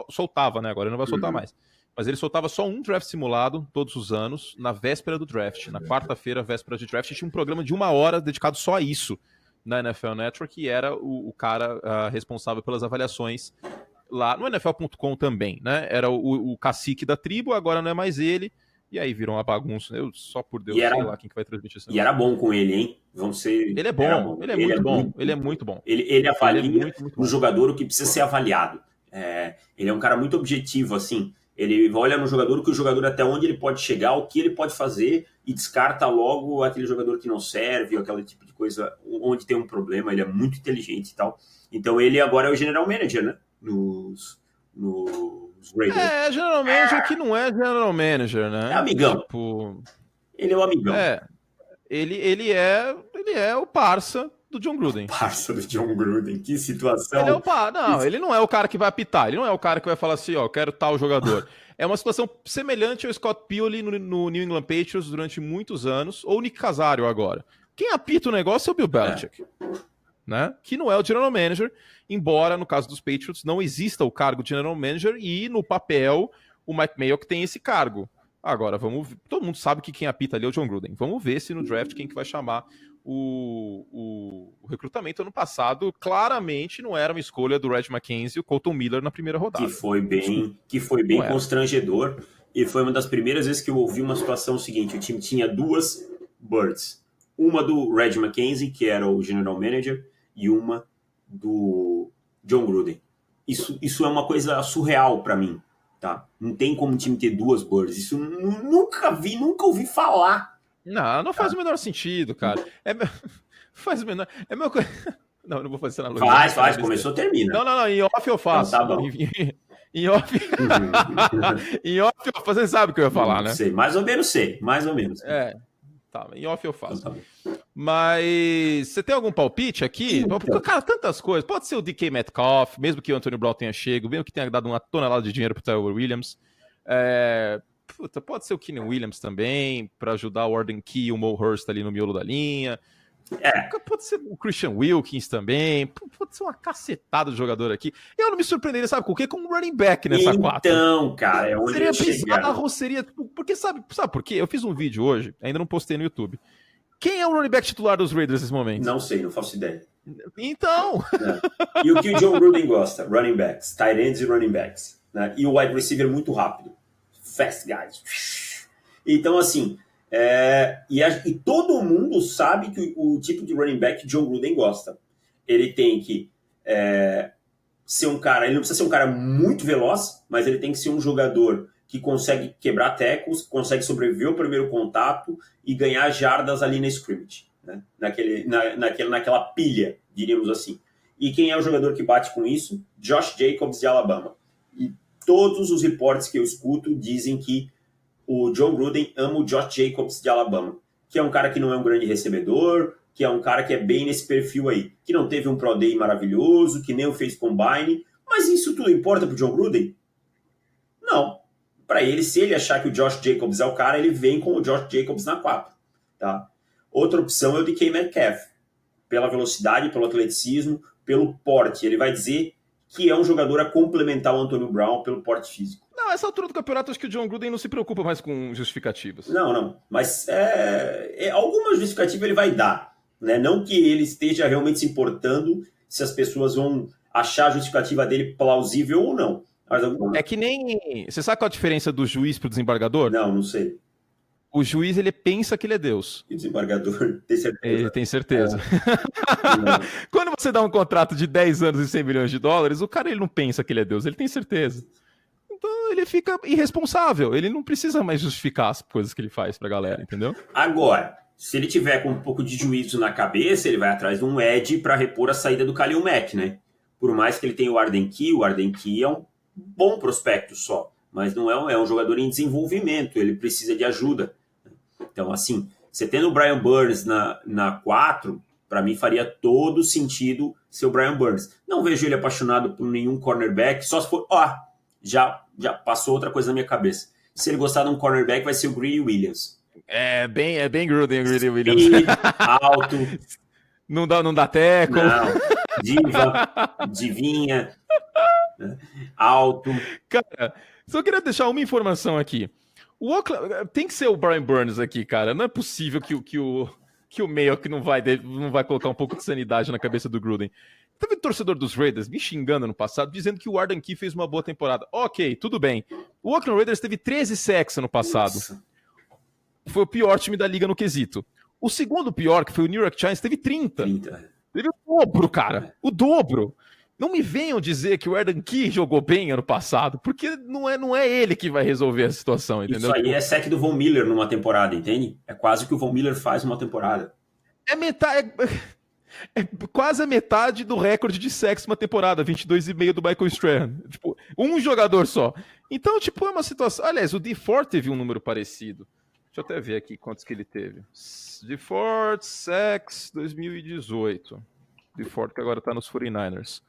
soltava, né? Agora ele não vai soltar mais. Mas ele soltava só um draft simulado todos os anos, na véspera do draft. Na quarta-feira, véspera de draft, tinha um programa de 1 hora dedicado só a isso na NFL Network, e era o cara responsável pelas avaliações lá no NFL.com também, né? Era o cacique da tribo, agora não é mais ele, e aí virou uma bagunça. Eu, só por Deus, sei lá quem que vai transmitir isso. E era bom com ele, hein? Ele é bom, ele é muito bom. Ele é muito bom. Ele avalia muito no jogador o que precisa ser avaliado. Ele é um cara muito objetivo, assim. Ele olha no jogador o que o jogador até onde ele pode chegar, o que ele pode fazer e descarta logo aquele jogador que não serve, ou aquele tipo de coisa onde tem um problema. Ele é muito inteligente e tal. Então ele agora é o general manager, né? Nos Raiders. General manager que não é general manager, né? É amigão. Tipo... Ele é o amigão. Ele é o parça do John Gruden. Parça do John Gruden, que situação. Ele não é o cara que vai apitar, ele não é o cara que vai falar assim, ó, quero tal jogador. É uma situação semelhante ao Scott Pioli no New England Patriots durante muitos anos, ou o Nick Casario agora. Quem apita o negócio é o Bill Belichick, né? Que não é o general manager, embora no caso dos Patriots não exista o cargo de general manager e no papel o Mike Mayock tem esse cargo. Agora, vamos ver. Todo mundo sabe que quem apita ali é o John Gruden. Vamos ver se no draft quem que vai chamar o recrutamento. Ano passado, claramente não era uma escolha do Red McKenzie e o Colton Miller na primeira rodada. Que foi bem constrangedor. E foi uma das primeiras vezes que eu ouvi uma situação seguinte. O time tinha 2 birds. Uma do Red McKenzie, que era o general manager, e uma do John Gruden. Isso é uma coisa surreal para mim. Tá? Não tem como o time ter 2 birds. Isso nunca ouvi falar. Não faz o menor sentido, cara. Faz o menor... Não vou fazer essa analogia. Faz. Começou, termina. Não. Em off eu faço. Tá bom. Em off... Em off você sabe o que eu ia falar, né? Sei. Mais ou menos sei. Tá, em off eu faço. Então, tá. Mas você tem algum palpite aqui? Porque, cara, tantas coisas. Pode ser o DK Metcalf, mesmo que o Anthony Brown tenha chego, mesmo que tenha dado uma tonelada de dinheiro pro Tyrell Williams. Pode ser o Keenan Williams também, para ajudar o Warden Key e o Mo Hurst ali no miolo da linha. Pode ser o Christian Wilkins também. Pode ser uma cacetada de jogador aqui. Eu não me surpreenderia, sabe com o quê? Com um running back nessa 4. Então, cara, é onde seria bizarro, seria... Porque sabe por quê? Eu fiz um vídeo hoje, ainda não postei no YouTube. Quem é o running back titular dos Raiders nesse momento? Não sei, não faço ideia. Então... E o que o John Gruden gosta? Running backs, tight ends e running backs. Né? E o wide receiver muito rápido. Fast guys. Então, assim... E todo mundo sabe que o tipo de running back que John Gruden gosta. Ele tem que ser um cara... Ele não precisa ser um cara muito veloz, mas ele tem que ser um jogador que consegue quebrar tackles, consegue sobreviver ao primeiro contato e ganhar jardas ali na scrimmage. Né? Naquela pilha, diríamos assim. E quem é o jogador que bate com isso? Josh Jacobs, de Alabama. E todos os reportes que eu escuto dizem que o John Gruden ama o Josh Jacobs, de Alabama, que é um cara que não é um grande recebedor, que é um cara que é bem nesse perfil aí, que não teve um Pro Day maravilhoso, que nem o fez Combine, mas isso tudo importa pro John Gruden? Não. Para ele, se ele achar que o Josh Jacobs é o cara, ele vem com o Josh Jacobs na 4. Tá? Outra opção é o DK Metcalf, pela velocidade, pelo atleticismo, pelo porte. Ele vai dizer que é um jogador a complementar o Antonio Brown pelo porte físico. Não, essa altura do campeonato, acho que o John Gruden não se preocupa mais com justificativas. Não. Mas alguma justificativa ele vai dar. né? Não que ele esteja realmente se importando se as pessoas vão achar a justificativa dele plausível ou não. Mas alguma... É que nem... Você sabe qual a diferença do juiz pro desembargador? Não sei. O juiz, ele pensa que ele é Deus. E o desembargador tem certeza. Ele tem certeza. Quando você dá um contrato de 10 anos e 100 milhões de dólares, o cara ele não pensa que ele é Deus, ele tem certeza. Então ele fica irresponsável. Ele não precisa mais justificar as coisas que ele faz pra galera, entendeu? Agora, se ele tiver com um pouco de juízo na cabeça, ele vai atrás de um edge para repor a saída do Khalil Mack, né? Por mais que ele tenha o Arden Key é um bom prospecto só, mas não é um jogador em desenvolvimento, ele precisa de ajuda. Então, assim, você tendo o Brian Burns na 4, para mim faria todo sentido ser o Brian Burns. Não vejo ele apaixonado por nenhum cornerback, só se for... Já passou outra coisa na minha cabeça. Se ele gostar de um cornerback, vai ser o Greedy Williams. É bem Gruden, o Greedy Williams. Alto. Não dá teco. Não. Divinha. Alto. Cara, só queria deixar uma informação aqui. Tem que ser o Brian Burns aqui, cara. Não é possível que o Mayock não vai colocar um pouco de sanidade na cabeça do Gruden. Teve torcedor dos Raiders me xingando no passado, dizendo que o Arden Key fez uma boa temporada. Ok, tudo bem. O Oakland Raiders teve 13 sacks no passado. Nossa. Foi o pior time da liga no quesito. O segundo pior, que foi o New York Giants, teve 30. Teve o dobro, cara. O dobro. Não me venham dizer que o Arden Key jogou bem ano passado, porque não é ele que vai resolver a situação, entendeu? Isso aí é sec do Von Miller numa temporada, entende? É quase o que o Von Miller faz numa temporada. É quase a metade do recorde de sacks numa temporada, 22,5 do Michael Strahan. Tipo, um jogador só. Então, tipo, é uma situação... Aliás, o DeFord teve um número parecido. Deixa eu até ver aqui quantos que ele teve. DeFord, sacks, 2018. DeFord, que agora tá nos 49ers.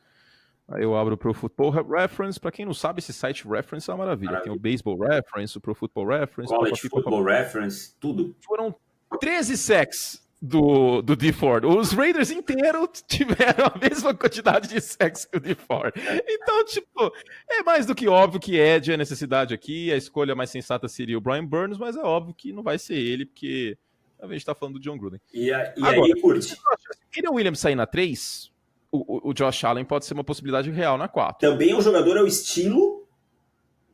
Aí eu abro o Pro Football Reference. Pra quem não sabe, esse site Reference é uma maravilha. Tem o Baseball Reference, o Pro Football Reference. College Football Reference, tudo. Foram 13 sacks do DeFord. Os Raiders inteiros tiveram a mesma quantidade de sacks que o DeFord. Então, tipo, é mais do que óbvio que Ed é a necessidade aqui. A escolha mais sensata seria o Brian Burns, mas é óbvio que não vai ser ele, porque a gente tá falando do John Gruden. Agora, aí, curte. Se o Kyren Williams sair na 3, o Josh Allen pode ser uma possibilidade real na 4. Também o jogador é o estilo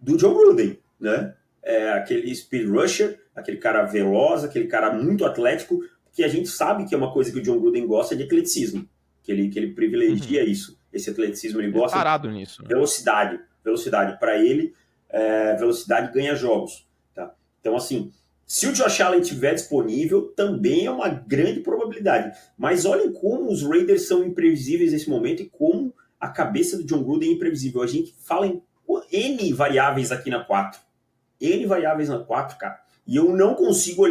do John Gruden, né? É aquele speed rusher, aquele cara veloz, aquele cara muito atlético, que a gente sabe que é uma coisa que o John Gruden gosta de atleticismo, que ele privilegia isso, esse atleticismo, ele gosta parado nisso, né? Velocidade para ele, velocidade ganha jogos, tá? Então assim, se o Josh Allen estiver disponível, também é uma grande probabilidade, mas olhem como os Raiders são imprevisíveis nesse momento e como a cabeça do John Gruden é imprevisível. A gente fala em N variáveis aqui na 4, cara, e eu não consigo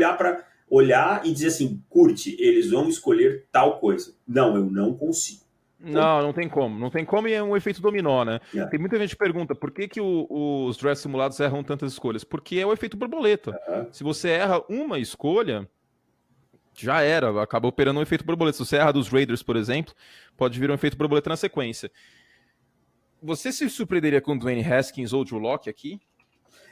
olhar e dizer assim, curte, eles vão escolher tal coisa. Não, eu não consigo. Não tem como. Não tem como e é um efeito dominó, né? Tem muita gente que pergunta por que os draft simulados erram tantas escolhas? Porque é o efeito borboleta. Se você erra uma escolha, já era, acaba operando um efeito borboleta. Se você erra dos Raiders, por exemplo, pode vir um efeito borboleta na sequência. Você se surpreenderia com o Dwayne Haskins ou o Drew Lock aqui?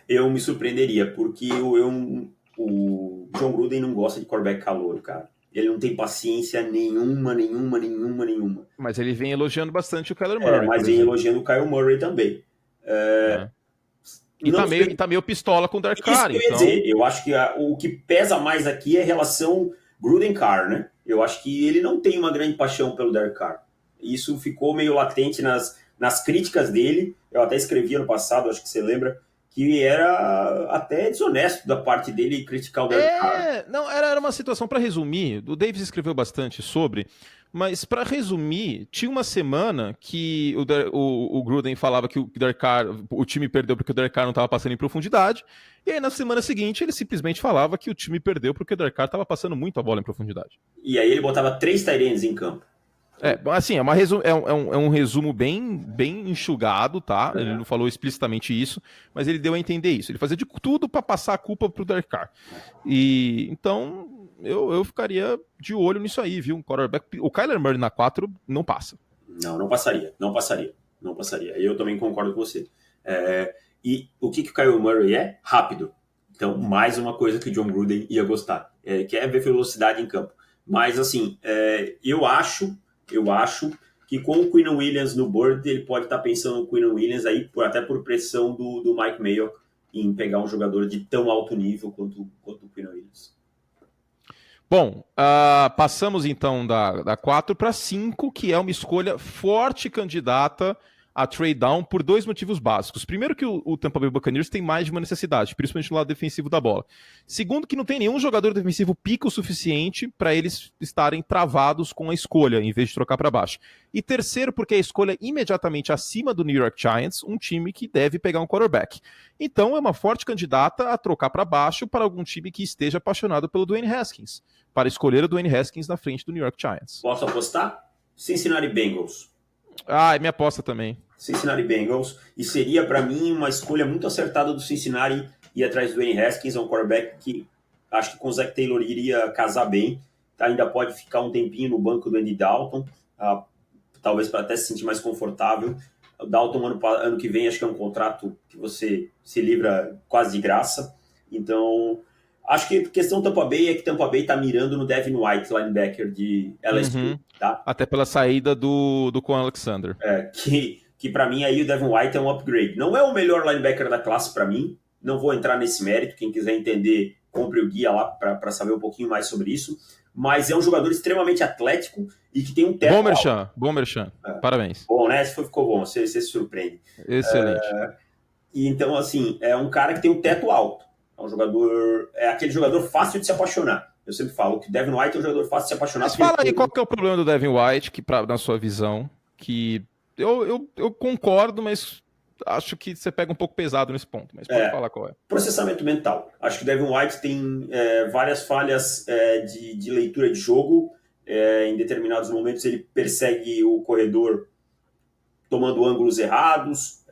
Eu me surpreenderia, porque o John Gruden não gosta de quarterback calouro, cara. Ele não tem paciência nenhuma. Mas ele vem elogiando bastante o Kyler Murray. Mas vem elogiando o Kyle Murray também. E tá meio pistola com o Derek Carr. Eu acho que o que pesa mais aqui é a relação Gruden-Carr, né? Eu acho que ele não tem uma grande paixão pelo Derek Carr. Isso ficou meio latente nas críticas dele. Eu até escrevi no passado, acho que você lembra, que era até desonesto da parte dele criticar o Derek Carr. Não, era uma situação, para resumir, o Davis escreveu bastante sobre, mas para resumir, tinha uma semana que o Gruden falava que o Derek Carr, o time perdeu porque o Derek Carr não estava passando em profundidade, e aí na semana seguinte ele simplesmente falava que o time perdeu porque o Derek Carr estava passando muito a bola em profundidade. E aí ele botava 3 tight ends em campo. Assim, é um resumo bem enxugado, tá? Ele não falou explicitamente isso, mas ele deu a entender isso. Ele fazia de tudo para passar a culpa pro Derek Carr. E então eu ficaria de olho nisso aí, viu? O Kyler Murray na 4 não passa. Não passaria. Eu também concordo com você. E o que o Kyler Murray é? Rápido. Então, mais uma coisa que o John Gruden ia gostar. Que é ver velocidade em campo. Mas, assim, eu acho que com o Quinnen Williams no board, ele pode estar pensando no Quinnen Williams aí, até por pressão do Mike Mayock em pegar um jogador de tão alto nível quanto o Quinnen Williams. Bom, passamos então da 4 para 5, que é uma escolha forte candidata a trade down por 2 motivos básicos. Primeiro, que o Tampa Bay Buccaneers tem mais de uma necessidade, principalmente no lado defensivo da bola. Segundo, que não tem nenhum jogador defensivo pica o suficiente para eles estarem travados com a escolha, em vez de trocar para baixo. E terceiro, porque a escolha é imediatamente acima do New York Giants, um time que deve pegar um quarterback. Então é uma forte candidata a trocar para baixo para algum time que esteja apaixonado pelo Dwayne Haskins, para escolher o Dwayne Haskins na frente do New York Giants. Posso apostar? Cincinnati Bengals. É minha aposta também. Cincinnati Bengals, e seria para mim uma escolha muito acertada do Cincinnati ir atrás do Dwayne Haskins, é um quarterback que acho que com o Zach Taylor iria casar bem, ainda pode ficar um tempinho no banco do Andy Dalton, talvez para até se sentir mais confortável. O Dalton ano que vem acho que é um contrato que você se livra quase de graça, então acho que a questão Tampa Bay é que Tampa Bay está mirando no Devin White, linebacker de LSU, tá? Até pela saída do Quan Alexander. Que para mim aí o Devin White é um upgrade. Não é o melhor linebacker da classe para mim, não vou entrar nesse mérito, quem quiser entender, compre o guia lá para saber um pouquinho mais sobre isso, mas é um jogador extremamente atlético e que tem um teto Bom merchan, parabéns. Bom, né? Ficou bom, você se surpreende. Excelente. E então, assim, é um cara que tem um teto alto, é aquele jogador fácil de se apaixonar. Eu sempre falo que o Devin White é um jogador fácil de se apaixonar. Mas fala aí qual que é o problema do Devin White, que na sua visão, que eu concordo, mas acho que você pega um pouco pesado nesse ponto, mas pode falar qual é. Processamento mental. Acho que o Devin White tem várias falhas de leitura de jogo. Em determinados momentos ele persegue o corredor tomando ângulos errados.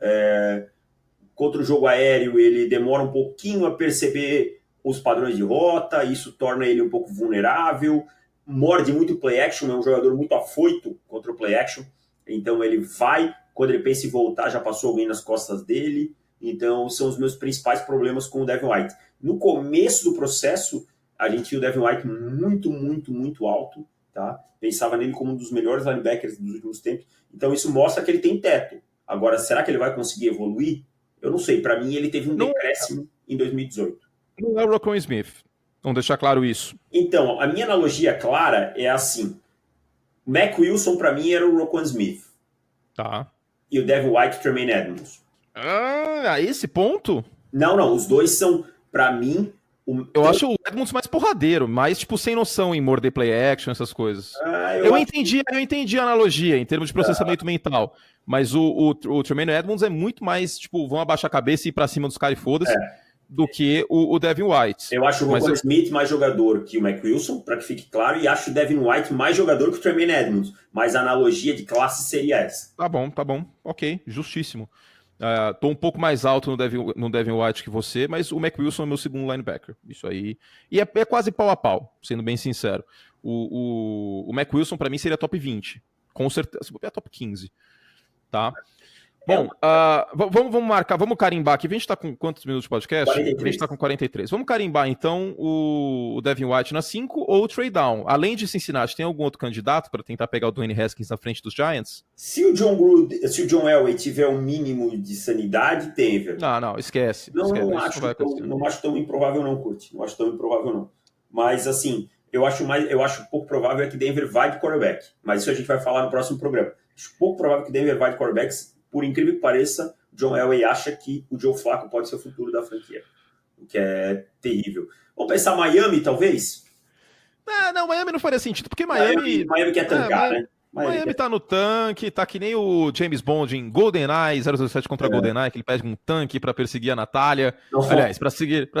Contra o jogo aéreo ele demora um pouquinho a perceber os padrões de rota, isso torna ele um pouco vulnerável. Morde muito play action, é um jogador muito afoito contra o play action. Então ele vai, quando ele pensa em voltar, já passou alguém nas costas dele. Então são os meus principais problemas com o Devin White. No começo do processo, a gente tinha o Devin White muito, muito, muito alto. Tá? Pensava nele como um dos melhores linebackers dos últimos tempos. Então isso mostra que ele tem teto. Agora, será que ele vai conseguir evoluir? Eu não sei. Para mim, ele teve um decréscimo em 2018. Não é o Roquan Smith. Vamos deixar claro isso. Então, a minha analogia clara é assim. Mac Wilson, para mim, era o Roquan Smith. Tá. E o Devin White, o Tremaine Edmonds. A esse ponto? Não. Os dois são, para mim... Eu acho o Edmonds mais porradeiro, mais, tipo, sem noção em morder play action, essas coisas. Eu entendi a analogia em termos de processamento mental. Mas o Tremaine Edmonds é muito mais, tipo, vão abaixar a cabeça e ir pra cima dos caras e foda-se, do que o Devin White. Eu acho o Roquan Smith mais jogador que o Mac Wilson, para que fique claro, e acho o Devin White mais jogador que o Tremaine Edmonds. Mas a analogia de classe seria essa. Tá bom. Ok, justíssimo. Tô um pouco mais alto no Devin White que você, mas o Mac Wilson é meu segundo linebacker. Isso aí. E é quase pau a pau, sendo bem sincero. O Mac Wilson, para mim, seria top 20. Com certeza. É top 15. Tá? Bom, vamos marcar, vamos carimbar aqui. A gente tá com quantos minutos de podcast? 43. A gente tá com 43. Vamos carimbar, então, o Devin White na 5 ou o trade down. Além de Cincinnati, tem algum outro candidato para tentar pegar o Dwayne Haskins na frente dos Giants? Se o John Elway tiver um mínimo de sanidade, Denver. Não, esquece. Não acho tão improvável não, Curti. Não acho tão improvável não. Mas, assim, eu acho pouco provável é que Denver vai de quarterback. Mas isso a gente vai falar no próximo programa. Acho pouco provável que Denver vai de quarterbacks. Por incrível que pareça, John Elway acha que o Joe Flacco pode ser o futuro da franquia, o que é terrível. Vamos pensar Miami, talvez? Não, Miami não faria sentido, porque Miami quer tancar, né? Miami tá no tanque, tá que nem o James Bond em GoldenEye, 007 contra GoldenEye, que ele pede um tanque pra perseguir a Natália. Aliás, pra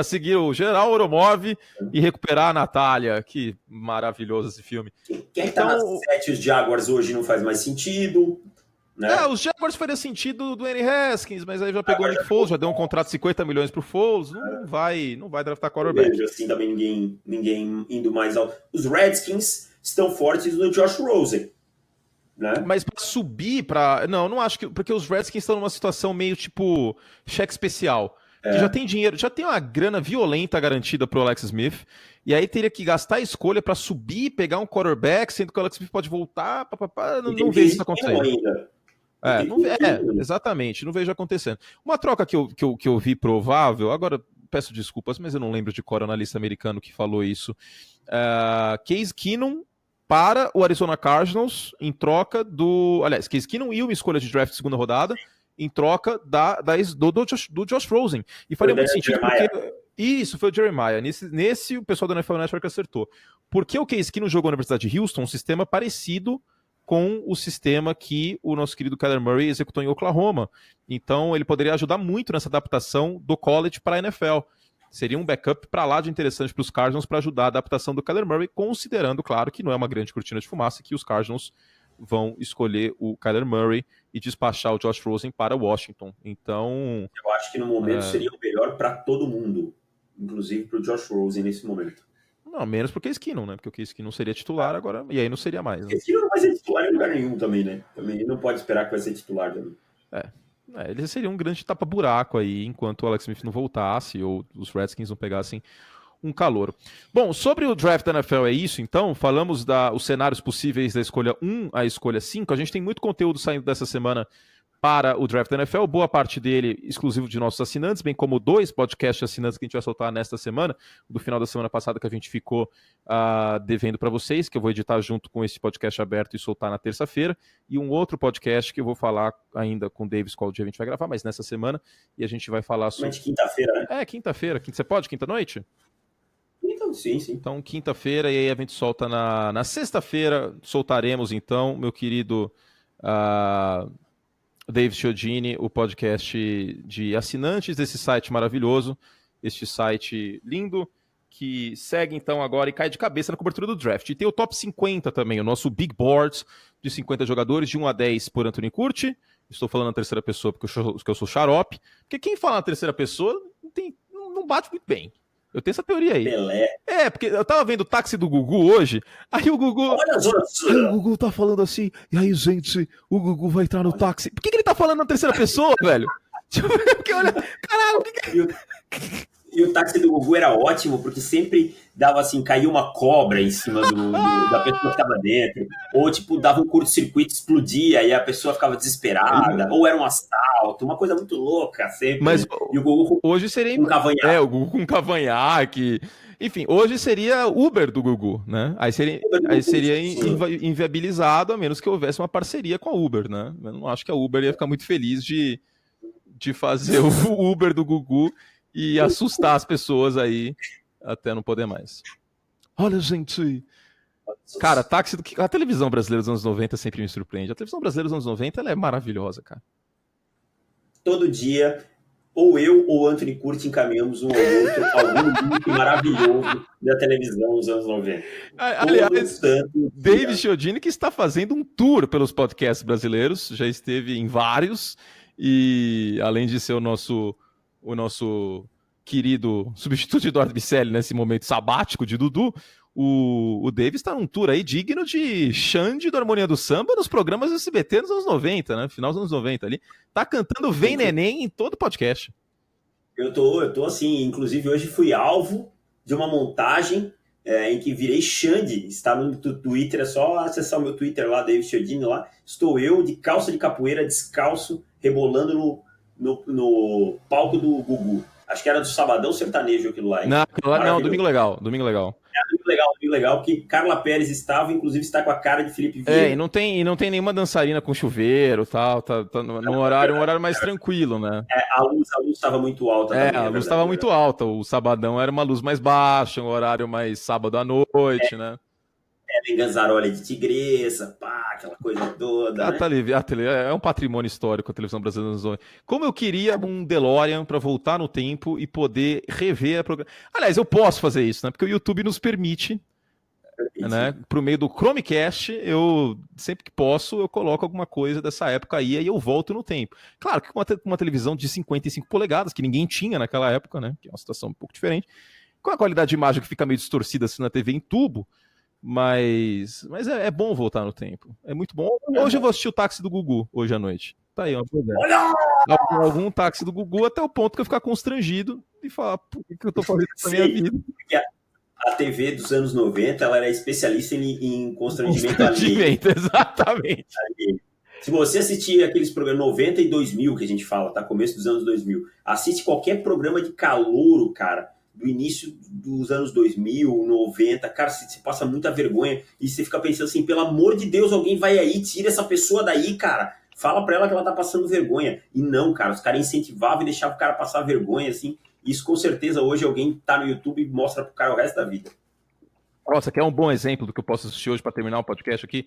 seguir o General Oromov e recuperar a Natália. Que maravilhoso esse filme. Quem tá nas 7 os Jaguars hoje não faz mais sentido. Né? Os Jaguars faria sentido do Dwayne Haskins, mas aí já pegou o Nick Foles, já deu um contrato de 50 milhões pro Foles, não vai draftar quarterback. Vejo assim também ninguém indo mais alto. Os Redskins estão fortes no Josh Rosen, né? Mas pra subir não acho que, porque os Redskins estão numa situação meio tipo cheque especial, que já tem dinheiro, já tem uma grana violenta garantida pro Alex Smith, e aí teria que gastar a escolha para subir, pegar um quarterback, sendo que o Alex Smith pode voltar, não vejo isso acontecendo. Exatamente, não vejo acontecendo. Uma troca que eu vi provável, agora peço desculpas, mas eu não lembro de qual analista americano que falou isso. Case Keenum para o Arizona Cardinals em troca do... Aliás, Case Keenum e uma escolha de draft de segunda rodada em troca do Josh Rosen. E faria muito sentido porque... Isso, foi o Jeremiah. Nesse o pessoal do NFL Network acertou. Porque o Case Keenum jogou na Universidade de Houston um sistema parecido com o sistema que o nosso querido Kyler Murray executou em Oklahoma. Então, ele poderia ajudar muito nessa adaptação do college para a NFL. Seria um backup para lá de interessante para os Cardinals para ajudar a adaptação do Kyler Murray, considerando, claro, que não é uma grande cortina de fumaça, que os Cardinals vão escolher o Kyler Murray e despachar o Josh Rosen para Washington. Então... Eu acho que no momento seria o melhor para todo mundo, inclusive para o Josh Rosen nesse momento. Não, menos porque o Case Keenum, né? Porque o Case Keenum seria titular agora, e aí não seria mais. Né? O Case Keenum não vai ser titular em lugar nenhum também, né? Também não pode esperar que vai ser titular também. Ele seria um grande tapa-buraco aí, enquanto o Alex Smith não voltasse, ou os Redskins não pegassem um calouro. Bom, sobre o draft da NFL é isso, então, falamos os cenários possíveis da escolha 1 à escolha 5, a gente tem muito conteúdo saindo dessa semana para o draft da NFL, boa parte dele exclusivo de nossos assinantes, bem como 2 podcasts assinantes que a gente vai soltar nesta semana, do final da semana passada que a gente ficou devendo para vocês, que eu vou editar junto com esse podcast aberto e soltar na terça-feira, e um outro podcast que eu vou falar ainda com o Davis qual dia a gente vai gravar, mas nessa semana, e a gente vai falar sobre... Mas quinta-feira, né? Quinta-feira. Você pode? Quinta-noite? Então, sim. Então, quinta-feira, e aí a gente solta na sexta-feira, soltaremos então, meu querido... David Chiodini, o podcast de assinantes desse site maravilhoso, este site lindo, que segue então agora e cai de cabeça na cobertura do draft. E tem o top 50 também, o nosso Big Board de 50 jogadores, de 1 a 10 por Anthony Curti. Estou falando na terceira pessoa porque eu sou xarope. Porque quem fala na terceira pessoa não bate muito bem. Eu tenho essa teoria aí. Pelé. Porque eu tava vendo o táxi do Gugu hoje, aí o Gugu... o Gugu tá falando assim, e aí, gente, o Gugu vai entrar no táxi. Por que ele tá falando na terceira pessoa, velho? Porque olha, caralho, E o táxi do Gugu era ótimo, porque sempre dava assim, caía uma cobra em cima da pessoa que tava dentro. Ou, tipo, dava um curto-circuito, explodia, e a pessoa ficava desesperada. Ou era um assalto, uma coisa muito louca sempre. Mas e o Gugu hoje seria... com cavanhaque. O Gugu com cavanhaque. Enfim, hoje seria Uber do Gugu, né? Aí seria inviabilizado, a menos que houvesse uma parceria com a Uber, né? Eu não acho que a Uber ia ficar muito feliz de fazer o Uber do Gugu e assustar as pessoas aí até não poder mais. Olha, gente... Cara, a televisão brasileira dos anos 90 sempre me surpreende. A televisão brasileira dos anos 90 ela é maravilhosa, cara. Todo dia, ou eu ou o Anthony Curti encaminhamos um ao outro algum link maravilhoso da televisão dos anos 90. Aliás, David Chiodini, que está fazendo um tour pelos podcasts brasileiros, já esteve em vários, e além de ser o nosso querido substituto de Eduardo Bicelli nesse momento sabático de Dudu, o Davis está num tour aí digno de Xande do Harmonia do Samba nos programas do SBT nos anos 90, né? Final dos anos 90 ali. Tá cantando Vem Neném em todo podcast. Eu tô assim, inclusive hoje fui alvo de uma montagem em que virei Xande. Está no Twitter, é só acessar o meu Twitter lá, David Chiodini lá. Estou eu de calça de capoeira, descalço, rebolando no palco do Gugu. Acho que era do Sabadão Sertanejo aquilo lá. Hein? Não, Domingo Legal. Domingo legal, porque Carla Pérez inclusive está com a cara de Felipe Vieira. E não tem nenhuma dançarina com chuveiro e tal, tá num horário mais tranquilo, né? A luz estava muito alta também. A luz estava muito alta, o Sabadão era uma luz mais baixa, um horário mais sábado à noite, né? Em Ganzarolha de Tigresa, aquela coisa toda. É um patrimônio histórico a televisão brasileira. Como eu queria um DeLorean para voltar no tempo e poder rever a programa. Aliás, eu posso fazer isso, né? Porque o YouTube nos permite, né? Por meio do Chromecast, eu sempre que posso, eu coloco alguma coisa dessa época aí e eu volto no tempo. Claro que com uma televisão de 55 polegadas, que ninguém tinha naquela época, né? Que é uma situação um pouco diferente. Com a qualidade de imagem que fica meio distorcida assim na TV em tubo. Mas é bom voltar no tempo. É muito bom. Hoje eu vou assistir o táxi do Gugu, hoje à noite. Tá aí, uma coisa. Algum táxi do Gugu até o ponto que eu ficar constrangido e falar, por que eu tô fazendo isso na minha vida? a TV dos anos 90, ela era especialista em constrangimento alheio. Exatamente. Se você assistir aqueles programas 90 e 2000 que a gente fala, tá? Começo dos anos 2000, assiste qualquer programa de calouro, cara, do início dos anos 2000, 90, cara, você passa muita vergonha e você fica pensando assim, pelo amor de Deus, alguém vai aí, tira essa pessoa daí, cara. Fala pra ela que ela tá passando vergonha. E não, cara, os caras incentivavam e deixavam o cara passar vergonha, assim. Isso com certeza hoje alguém tá no YouTube e mostra pro cara o resto da vida. Nossa, quer um bom exemplo do que eu posso assistir hoje para terminar o podcast aqui?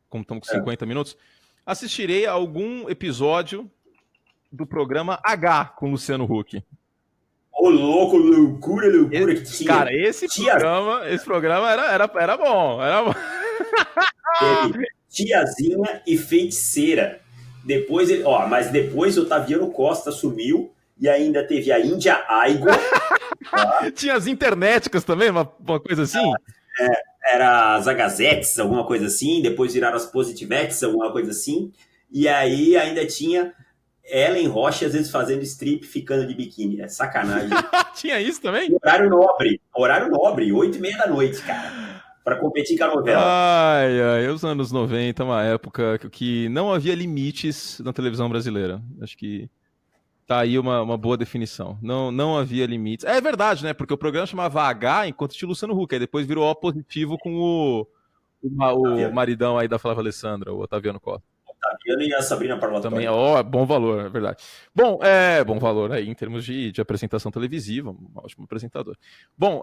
Como estamos com 50 minutos. Assistirei a algum episódio do programa H com Luciano Huck. Ô, louco, loucura que tinha. Cara, esse programa era bom. Era bom. Teve Tiazinha e Feiticeira. Depois, mas depois o Otaviano Costa sumiu e ainda teve a Índia Aigo. Tá? Tinha as internéticas também, uma coisa assim? Era as Agazetes, alguma coisa assim. Depois viraram as Positivetes, alguma coisa assim. E aí ainda tinha Ellen Rocha, às vezes, fazendo strip, ficando de biquíni. É sacanagem. Tinha isso também? E horário nobre, 8h30 da noite, cara. Pra competir com a novela. Ai, os anos 90, uma época que não havia limites na televisão brasileira. Acho que tá aí uma boa definição. Não havia limites. É verdade, né? Porque o programa chamava H enquanto tinha Luciano Huck. Aí depois virou O positivo com o maridão aí da Flávia Alessandra, o Otaviano Costa. Otaviano e a Sabrina Parlatore. Também, bom valor, é verdade. Bom, bom valor aí em termos de apresentação televisiva. Um ótimo apresentador. Bom,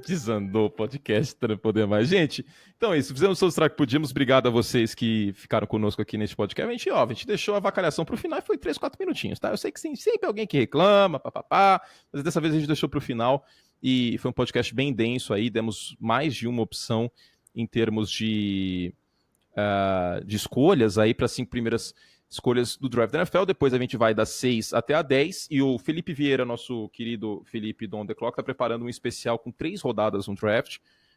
Desandou o podcast, não poder mais. Gente, então é isso. Fizemos todos o que podíamos. Obrigado a vocês que ficaram conosco aqui neste podcast. A gente deixou a avacalhação para o final e foi 3, 4 minutinhos, tá? Eu sei que sempre alguém que reclama, papapá, mas dessa vez a gente deixou para o final e foi um podcast bem denso aí. Demos mais de uma opção em termos de escolhas aí para as 5 primeiras escolhas do Draft da NFL. Depois a gente vai das 6 até a 10 e o Felipe Vieira, nosso querido Felipe Don The Clock, está preparando um especial com 3 rodadas no draft,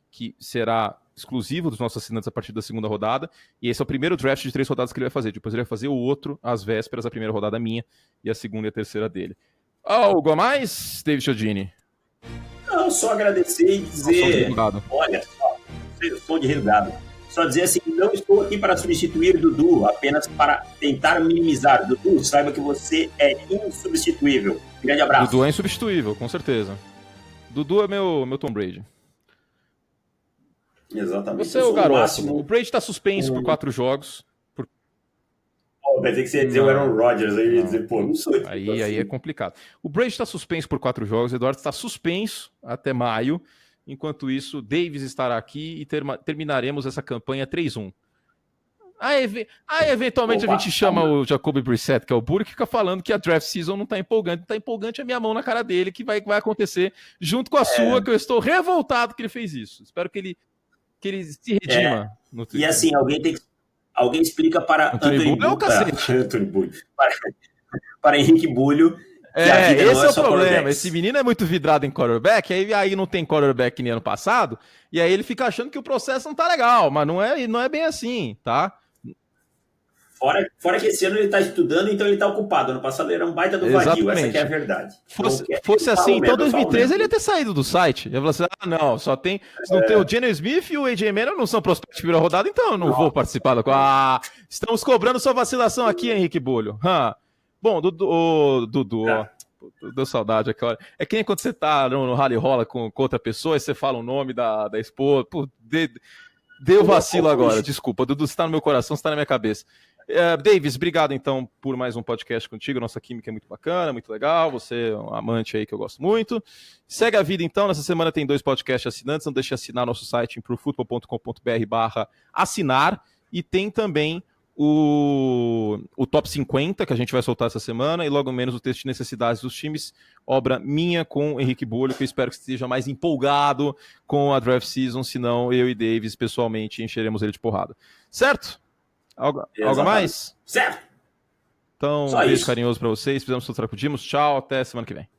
que será exclusivo dos nossos assinantes a partir da 2ª rodada, e esse é o primeiro draft de 3 rodadas que ele vai fazer. Depois ele vai fazer o outro às vésperas, a primeira rodada minha e a 2ª e a 3ª dele. Algo a mais, David Chiodini? Não, só agradecer e dizer, olha só, som de resultado. Só dizer assim, não estou aqui para substituir Dudu, apenas para tentar minimizar. Dudu, saiba que você é insubstituível. Grande abraço. Dudu é insubstituível, com certeza. Dudu é meu Tom Brady. Exatamente. Você é o garoto. Máximo... O Brady está suspenso por 4 jogos. Pensei que você ia dizer o Aaron Rodgers. Aí ia dizer, não sou. Aí é complicado. O Brady está suspenso por 4 jogos, o Eduardo está suspenso até maio. Enquanto isso, Davis estará aqui e terminaremos essa campanha 3-1. Aí eventualmente a gente chama o Jacoby Brissett, que é o burro, que fica falando que a draft season não está empolgante. Não está empolgante a minha mão na cara dele, que vai acontecer junto com a sua, que eu estou revoltado que ele fez isso. Espero que ele se redima. E assim, alguém explica para Anthony Bulho, para Henrique Bulho. Esse é o problema. Esse menino é muito vidrado em quarterback, aí não tem quarterback nem ano passado, e aí ele fica achando que o processo não tá legal, mas não é bem assim, tá? Fora que esse ano ele tá estudando, então ele tá ocupado. Ano passado ele era um baita do vadio, essa que é a verdade. Fosse assim, então 2013 ele ia ter saído do site. Ele ia falar assim, não, se não tem o Geno Smith e o AJ Manuel não são prospectos de primeira rodada, então eu não vou participar da... estamos cobrando sua vacilação aqui, Henrique Bulho. Bom, Dudu, deu saudade aquela hora. É que nem quando você tá no rally rola com outra pessoa e você fala o nome da esposa. Deu vacilo agora, desculpa. Dudu, você tá no meu coração, você tá na minha cabeça. Davis, obrigado então por mais um podcast contigo. Nossa química é muito bacana, muito legal. Você é um amante aí que eu gosto muito. Segue a vida então. Nessa semana tem 2 podcasts assinantes. Não deixe de assinar nosso site improvefootball.com.br/assinar. E tem também o Top 50, que a gente vai soltar essa semana, e logo menos o texto de necessidades dos times, obra minha com o Henrique Bulho, que eu espero que esteja mais empolgado com a draft season, senão eu e Davis pessoalmente encheremos ele de porrada. Certo? Algo a mais? Certo! Então, um beijo carinhoso para vocês, fizemos o que pudimos. Tchau, até semana que vem.